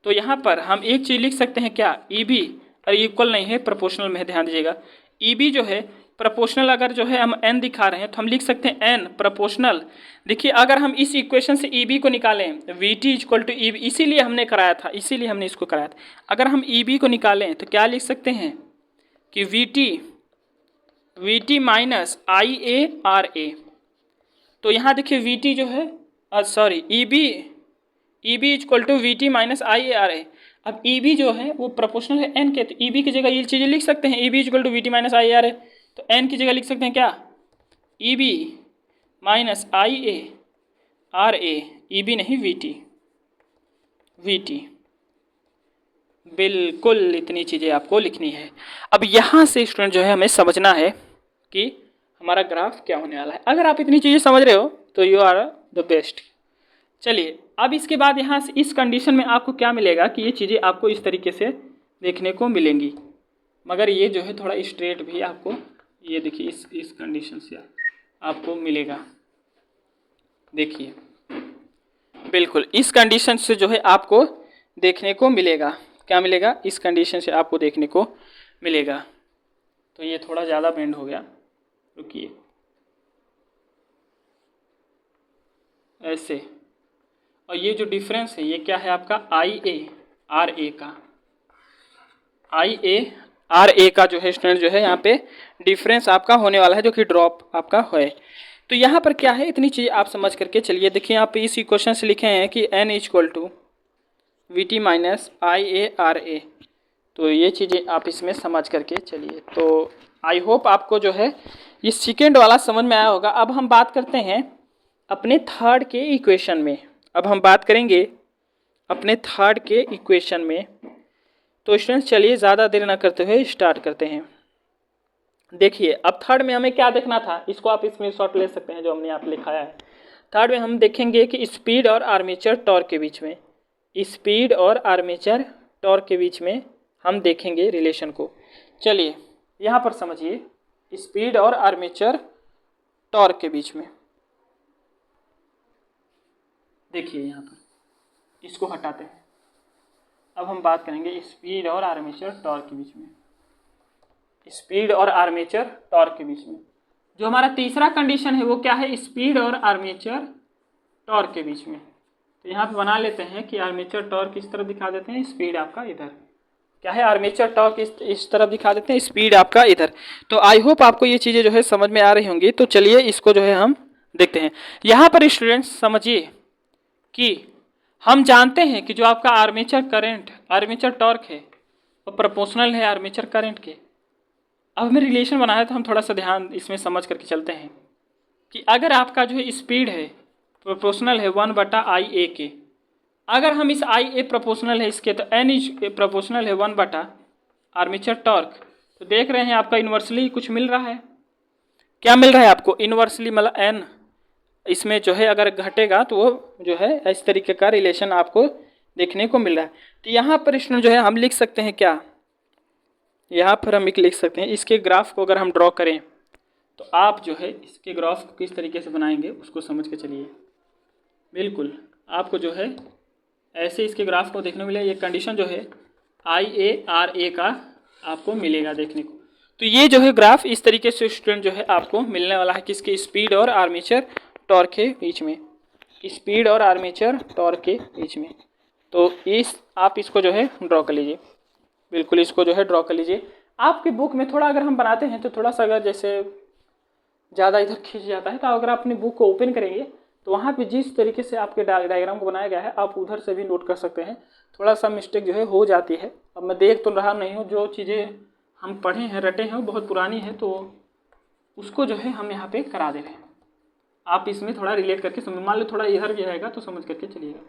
Speaker 1: तो यहाँ पर हम एक चीज़ लिख सकते हैं क्या, EB, और इक्वल नहीं है, प्रोपोर्शनल में है, ध्यान दीजिएगा। EB जो है प्रोपोर्शनल, अगर जो है हम n दिखा रहे हैं तो हम लिख सकते हैं n प्रोपोर्शनल। देखिए अगर हम इस इक्वेशन से EB को निकालें, VT=EB, इसीलिए हमने कराया था, इसीलिए हमने इसको कराया था। अगर हम EB को निकालें तो क्या लिख सकते हैं कि VT माइनस IA/RA। तो यहाँ देखिए VT जो है EB=VT माइनस IA/RA। अब EB जो है वो प्रोपोर्शनल है n के, तो EB की जगह ये चीज़ें लिख सकते हैं, EB=VT माइनस IA/RA। तो n की जगह लिख सकते हैं क्या, EB माइनस IA/RA, EB नहीं VT। बिल्कुल इतनी चीज़ें आपको लिखनी है। अब यहाँ से स्टूडेंट जो है हमें समझना है कि हमारा ग्राफ क्या होने वाला है। अगर आप इतनी चीज़ें समझ रहे हो तो यू आर द बेस्ट। चलिए अब इसके बाद यहाँ से इस कंडीशन में आपको क्या मिलेगा कि ये चीज़ें आपको इस तरीके से देखने को मिलेंगी, मगर ये जो है थोड़ा स्ट्रेट भी आपको, ये देखिए इस कंडीशन से आपको मिलेगा। देखिए बिल्कुल इस कंडीशन से जो है आपको देखने को मिलेगा, क्या मिलेगा, इस कंडीशन से आपको देखने को मिलेगा। तो ये थोड़ा ज़्यादा बेंड हो गया, रुकिए ऐसे। और ये जो डिफरेंस है ये क्या है आपका IA/RA का, IA/RA का जो है स्टूडेंट जो है यहाँ पे डिफरेंस आपका होने वाला है, जो कि ड्रॉप आपका है। तो यहाँ पर क्या है, इतनी चीज़ आप समझ करके चलिए। देखिए यहाँ पे इस इक्वेशन से लिखे हैं कि n=VT माइनस IA/RA। तो ये चीज़ें आप इसमें समझ करके चलिए। तो आई होप आपको जो है ये सेकेंड वाला समझ में आया होगा। अब हम बात करते हैं अपने थर्ड के इक्वेशन में। अब हम बात करेंगे अपने थर्ड के इक्वेशन में। तो स्टूडेंट्स चलिए ज़्यादा देर ना करते हुए स्टार्ट करते हैं। देखिए अब थर्ड में हमें क्या देखना था, इसको आप इसमें शॉर्ट ले सकते हैं जो हमने यहाँ पे लिखाया है। थर्ड में हम देखेंगे कि स्पीड और आर्मेचर टॉर्क के बीच में, स्पीड और आर्मेचर टॉर्क के बीच में हम देखेंगे रिलेशन को। चलिए यहाँ पर समझिए, स्पीड और आर्मेचर टॉर्क के बीच में देखिए यहाँ पर इसको हटाते हैं। अब हम बात करेंगे स्पीड और आर्मेचर टॉर्क के बीच में, स्पीड और आर्मेचर टॉर्क के बीच में। जो हमारा तीसरा कंडीशन है वो क्या है, स्पीड और आर्मेचर टॉर्क के बीच में। तो यहाँ पे बना लेते हैं कि आर्मेचर टॉर्क इस तरफ दिखा देते हैं, स्पीड आपका इधर। क्या है, आर्मेचर टॉर्क इस तरफ दिखा देते हैं, स्पीड आपका इधर। तो आई होप आपको ये चीज़ें जो है समझ में आ रही होंगी। तो चलिए इसको जो है हम देखते हैं। यहाँ पर स्टूडेंट्स समझिए कि हम जानते हैं कि जो आपका आर्मेचर करंट, आर्मेचर टॉर्क है वो प्रोपोर्शनल है आर्मेचर करंट के। अब हमें रिलेशन बनाया तो हम थोड़ा सा ध्यान इसमें समझ करके चलते हैं। कि अगर आपका जो है स्पीड है प्रोपोर्शनल है 1/IA के, अगर हम इस IA प्रोपोर्शनल है इसके, तो N इज प्रोपोर्शनल है 1/ आर्मेचर टॉर्क। तो देख रहे हैं आपका इन्वर्सली कुछ मिल रहा है। क्या मिल रहा है आपको? इन्वर्सली मतलब N इसमें जो है अगर घटेगा तो वो जो है इस तरीके का रिलेशन आपको देखने को मिल रहा है। तो यहाँ पर स्टूडेंट जो है हम लिख सकते हैं क्या, यहाँ पर हम एक लिख सकते हैं, इसके ग्राफ को अगर हम ड्रॉ करें तो आप जो है इसके ग्राफ को किस तरीके से बनाएंगे उसको समझ के चलिए। बिल्कुल आपको जो है ऐसे इसके ग्राफ को देखने को मिलेगा। ये कंडीशन जो है IARA का आपको मिलेगा देखने को। तो ये जो है ग्राफ इस तरीके से स्टूडेंट जो है आपको मिलने वाला है किसके, स्पीड और आर्मेचर टॉर्क के बीच में, स्पीड और आर्मेचर टॉर्क के बीच में। तो आप इसको जो है ड्रॉ कर लीजिए, बिल्कुल इसको जो है ड्रॉ कर लीजिए। आपकी बुक में थोड़ा अगर हम बनाते हैं तो थोड़ा सा अगर जैसे ज़्यादा इधर खींच जाता है, तो अगर आप अपनी बुक को ओपन करेंगे तो वहाँ पे जिस तरीके से आपके डायग्राम को बनाया गया है आप उधर से भी नोट कर सकते हैं। थोड़ा सा मिस्टेक जो है हो जाती है। अब मैं देख तो रहा नहीं हूँ, जो चीज़ें हम पढ़े हैं रटे हैं वो बहुत पुरानी है, तो उसको जो है हम यहाँ पे करा दे रहे हैं। आप इसमें थोड़ा रिलेट करके समझ, मान लो थोड़ा इधर भी रहेगा तो समझ करके चलिएगा।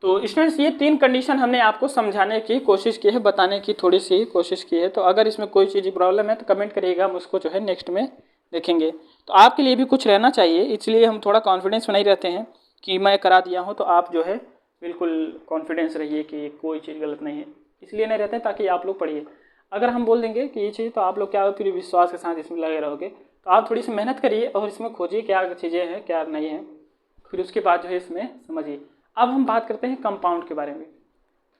Speaker 1: तो स्टूडेंट्स ये 3 कंडीशन हमने आपको समझाने की कोशिश की है, बताने की थोड़ी सी कोशिश की है। तो अगर इसमें कोई चीज़ प्रॉब्लम है तो कमेंट करिएगा, हम उसको जो है नेक्स्ट में देखेंगे। तो आपके लिए भी कुछ रहना चाहिए, इसलिए हम थोड़ा कॉन्फिडेंस बनाए रहते हैं कि मैं करा दिया हूँ तो आप जो है बिल्कुल कॉन्फिडेंस रहिए कि कोई चीज़ गलत नहीं है। इसलिए नहीं रहते ताकि आप लोग पढ़िए। अगर हम बोल देंगे कि ये चीज़, तो आप लोग क्या फिर विश्वास के साथ इसमें लगे रहोगे। तो आप थोड़ी सी मेहनत करिए और इसमें खोजिए क्या चीज़ें हैं क्या नहीं है, फिर उसके बाद जो है इसमें समझिए। अब हम बात करते हैं कंपाउंड के बारे में।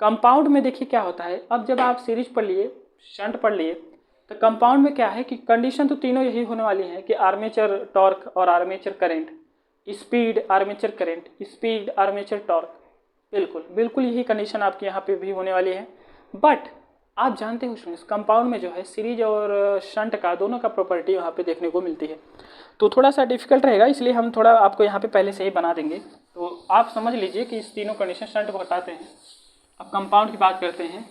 Speaker 1: कंपाउंड में देखिए क्या होता है, अब जब आप सीरीज पढ़ लिए, शंट पढ़ लिए, तो कंपाउंड में क्या है कि कंडीशन तो तीनों यही होने वाली है कि आर्मेचर टॉर्क और armature current, speed armature current, speed armature torque, बिल्कुल यही कंडीशन आपकी यहाँ पे भी होने वाली है। बट आप जानते हो स्टूडेंट्स, कंपाउंड में जो है सीरीज और शंट का दोनों का प्रॉपर्टी यहाँ पे देखने को मिलती है। तो थोड़ा सा डिफिकल्ट रहेगा, इसलिए हम थोड़ा आपको यहाँ पे पहले से ही बना देंगे। तो आप समझ लीजिए कि इस तीनों कंडीशन शंट को हटाते हैं। अब कंपाउंड की बात करते हैं।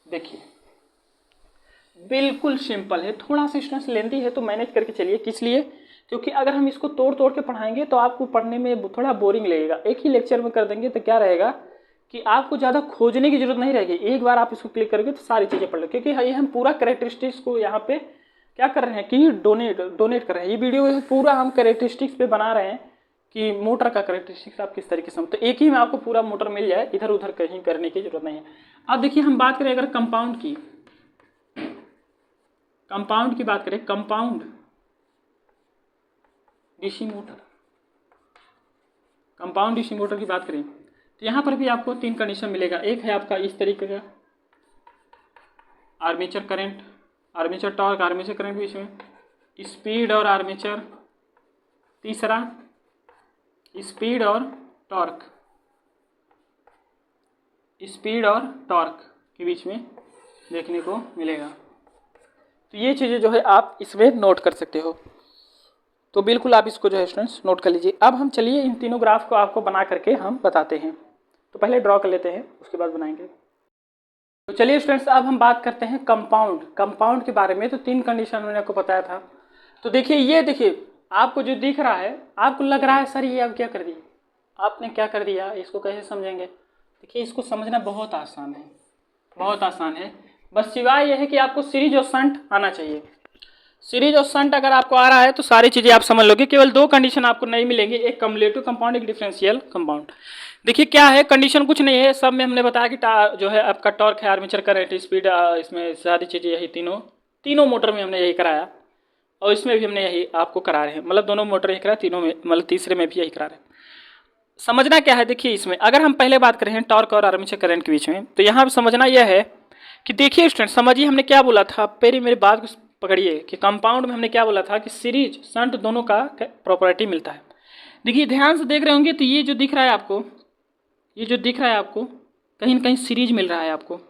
Speaker 1: देखिए बिल्कुल सिंपल है, थोड़ा सा स्टूडेंट्स लेंथी है तो मैनेज करके चलिए। किस लिए? क्योंकि अगर हम इसको तोड़ तोड़ के पढ़ाएंगे तो आपको पढ़ने में थोड़ा बोरिंग लगेगा। एक ही लेक्चर में कर देंगे तो क्या रहेगा कि आपको ज़्यादा खोजने की जरूरत नहीं रहेगी। एक बार आप इसको क्लिक करोगे तो सारी चीज़ें पढ़ लो, क्योंकि ये हम पूरा कैरेक्टरिस्टिक्स को यहाँ पे क्या कर रहे हैं कि डोनेट कर रहे हैं। ये वीडियो पूरा हम कैरेक्टरिस्टिक्स पे बना रहे हैं कि मोटर का कैरेक्टरिस्टिक्स आप किस तरीके से, तो एक ही में आपको पूरा मोटर मिल जाए, इधर उधर कहीं करने की जरूरत नहीं है। अब देखिए हम बात करें अगर कंपाउंड की बात करें, compound DC motor, compound DC motor की बात करें तो यहाँ पर भी आपको 3 कंडीशन मिलेगा। एक है आपका इस तरीके का armature current, armature torque, armature current बीच में, स्पीड और आर्मेचर, तीसरा स्पीड और टॉर्क, स्पीड और टॉर्क के बीच में देखने को मिलेगा। तो ये चीज़ें जो है आप इसमें नोट कर सकते हो। तो बिल्कुल आप इसको जो है स्टूडेंट्स नोट कर लीजिए। अब हम चलिए इन तीनों ग्राफ को आपको बना करके हम बताते हैं। तो पहले ड्रॉ कर लेते हैं, उसके बाद बनाएंगे। तो चलिए स्टूडेंट्स अब हम बात करते हैं कंपाउंड के बारे में। तो 3 कंडीशन मैंने आपको बताया था। तो देखिए ये देखिए आपको जो दिख रहा है, आपको लग रहा है सर ये आप क्या कर दिए, आपने क्या कर दिया, इसको कैसे समझेंगे? देखिए इसको समझना बहुत आसान है, बहुत आसान है। बस सिवाय यह है कि आपको सीरीज और शंट आना चाहिए। सीरीज और शंट अगर आपको आ रहा है तो सारी चीज़ें आप समझ लोगे। केवल 2 कंडीशन आपको नहीं मिलेंगी, एक कम्युलेटिव कंपाउंड, एक डिफरेंशियल कंपाउंड। देखिए क्या है, कंडीशन कुछ नहीं है, सब में हमने बताया कि जो है आपका टॉर्क है, आर्मेचर करंट, स्पीड, इसमें सारी चीज़ें यही तीनों मोटर में हमने यही कराया, और इसमें भी हमने यही आपको करा रहे हैं। मतलब दोनों मोटर यही करा, तीनों में मतलब तीसरे में भी यही करा रहे हैं। समझना क्या है, देखिए इसमें अगर हम पहले बात करें टॉर्क और आर्मेचर करंट के बीच में, तो यहाँ समझना यह है कि देखिए स्टूडेंट समझिए हमने क्या बोला था, पहले मेरी बात को पकड़िए कि कंपाउंड में हमने क्या बोला था कि सीरीज शंट दोनों का प्रॉपर्टी मिलता है। देखिए ध्यान से देख रहे होंगे तो ये जो दिख रहा है आपको, कहीं ना कहीं सीरीज मिल रहा है आपको।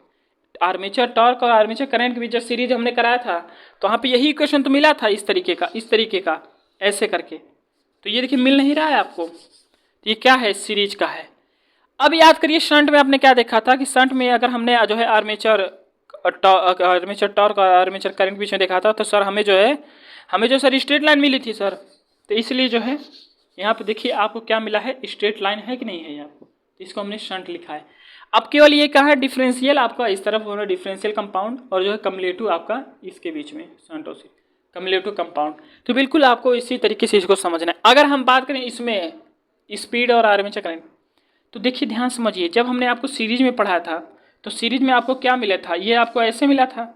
Speaker 1: आर्मेचर टॉर्क और आर्मेचर करंट के बीच जब सीरीज हमने कराया था तो वहाँ पे यही इक्वेशन तो मिला था, इस तरीके का ऐसे करके। तो ये देखिए मिल नहीं रहा है आपको, तो ये क्या है, सीरीज का है। अब याद करिए शंट में आपने क्या देखा था कि शंट में अगर हमने जो है आर्मेचर आर्मेचर टॉर्क और आर्मेचर करंट बीच में देखा था, तो सर हमें जो सर स्ट्रेट लाइन मिली थी सर, तो इसलिए जो है यहाँ पे देखिए आपको क्या मिला है, स्ट्रेट लाइन है कि नहीं है आपको, तो इसको हमने शंट लिखा है। अब केवल ये कहा है डिफरेंशियल आपका इस तरफ होना डिफरेंशियल कंपाउंड, और जो है कम्युलेटिव आपका इसके बीच में शंट और कम्युलेटिव कंपाउंड। तो बिल्कुल आपको इसी तरीके से इसको समझना है। अगर हम बात करें इसमें स्पीड और आर्मेचर करंट, तो देखिए ध्यान समझिए, जब हमने आपको सीरीज में पढ़ाया था तो सीरीज में आपको क्या मिला था, ये आपको ऐसे मिला था,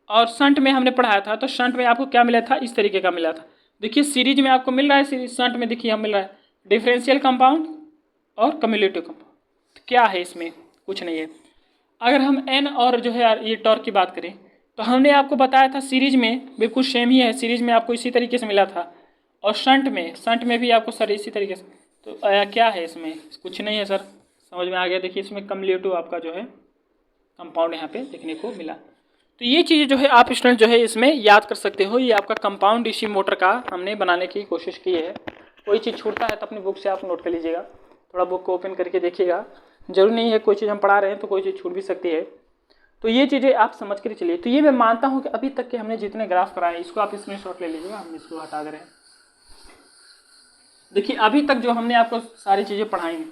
Speaker 1: और शंट में हमने पढ़ाया था तो शंट में आपको क्या मिला था, इस तरीके का मिला था। देखिए सीरीज में आपको मिल रहा है, शंट में देखिए हम मिल रहा है डिफरेंशियल कंपाउंड और कम्युलेटिव कंपाउंड। तो क्या है इसमें, कुछ नहीं है। अगर हम एन और जो है ये टॉर्क की बात करें, तो हमने आपको बताया था सीरीज में बिल्कुल सेम ही है, सीरीज में आपको इसी तरीके से मिला था, और शंट में भी आपको सर इसी तरीके से। तो क्या है इसमें, कुछ नहीं है सर, समझ में आ गया। देखिए इसमें कम्युलेटिव आपका जो है कंपाउंड यहाँ पे देखने को मिला। तो ये चीज़ें जो है आप स्टूडेंट जो है इसमें याद कर सकते हो। ये आपका कंपाउंड डीसी मोटर का हमने बनाने की कोशिश की है। कोई चीज़ छूटता है तो अपनी बुक से आप नोट कर लीजिएगा, थोड़ा बुक को ओपन करके देखिएगा। जरूरी नहीं है कोई चीज़ हम पढ़ा रहे हैं तो कोई चीज़ छूट भी सकती है, तो ये चीज़ें आप समझ कर चलिए। तो ये मैं मानता हूँ कि अभी तक के हमने जितने ग्राफ कराए इसको आप स्क्रीनशॉट ले लीजिएगा, हम इसको हटा दे रहे हैं। देखिए अभी तक जो हमने आपको सारी चीज़ें पढ़ाई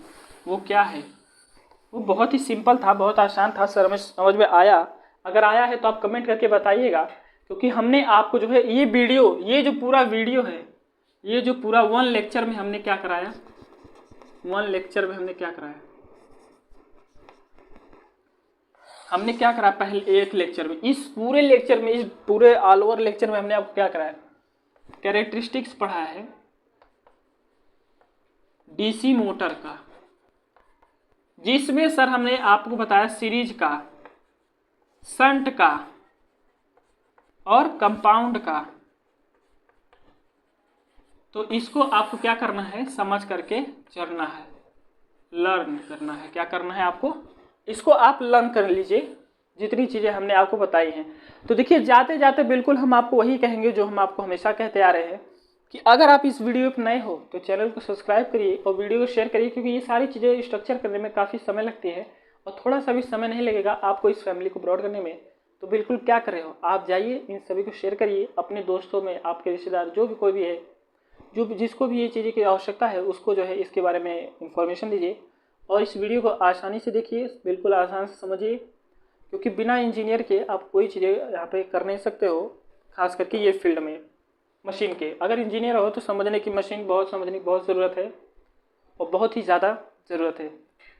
Speaker 1: वो क्या है, वो बहुत ही सिंपल था, बहुत आसान था सर, हमें समझ में आया। अगर आया है तो आप कमेंट करके बताइएगा, क्योंकि हमने आपको जो है ये वीडियो, ये जो पूरा वीडियो है, ये जो पूरा 1 लेक्चर में हमने क्या कराया, 1 लेक्चर में हमने क्या कराया, हमने क्या करा पहले एक लेक्चर में, इस पूरे लेक्चर में, इस पूरे ऑल ओवर लेक्चर में हमने आपको क्या कराया, कैरेक्टरिस्टिक्स पढ़ाया है डीसी मोटर का, जिसमें सर हमने आपको बताया सीरीज का, शंट का और कंपाउंड का। तो इसको आपको क्या करना है, समझ करके चलना है, लर्न करना है। क्या करना है आपको, इसको आप लर्न कर लीजिए जितनी चीज़ें हमने आपको बताई हैं। तो देखिए जाते जाते बिल्कुल हम आपको वही कहेंगे जो हम आपको हमेशा कहते आ रहे हैं कि अगर आप इस वीडियो पर नए हो तो चैनल को सब्सक्राइब करिए और वीडियो को शेयर करिए, क्योंकि ये सारी चीज़ें स्ट्रक्चर करने में काफ़ी समय लगती है और थोड़ा सा भी समय नहीं लगेगा आपको इस फैमिली को ब्रॉड करने में। तो बिल्कुल क्या कर रहे हो आप, जाइए इन सभी को शेयर करिए अपने दोस्तों में, आपके रिश्तेदार जो भी कोई भी है, जो जिसको भी ये चीज़ें की आवश्यकता है उसको जो है इसके बारे में इंफॉर्मेशन दीजिए। और इस वीडियो को आसानी से देखिए, बिल्कुल आसान से समझिए, क्योंकि बिना इंजीनियर के आप कोई चीज़ें यहाँ पे कर नहीं सकते हो, खास करके ये फील्ड में मशीन के। अगर इंजीनियर हो तो समझने की समझने की बहुत ज़रूरत है और बहुत ही ज़्यादा ज़रूरत है।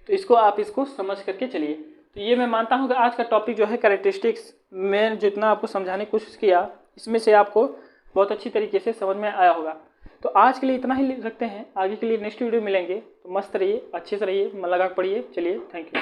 Speaker 1: तो इसको समझ करके चलिए। तो ये मैं मानता हूँ कि आज का टॉपिक जो है कैरेक्टरिस्टिक्स में जितना आपको समझाने की कोशिश किया, इसमें से आपको बहुत अच्छी तरीके से समझ में आया होगा। तो आज के लिए इतना ही रखते हैं, आगे के लिए नेक्स्ट वीडियो मिलेंगे। तो मस्त रहिए, अच्छे से रहिए, मन लगा पढ़िए। चलिए, थैंक यू।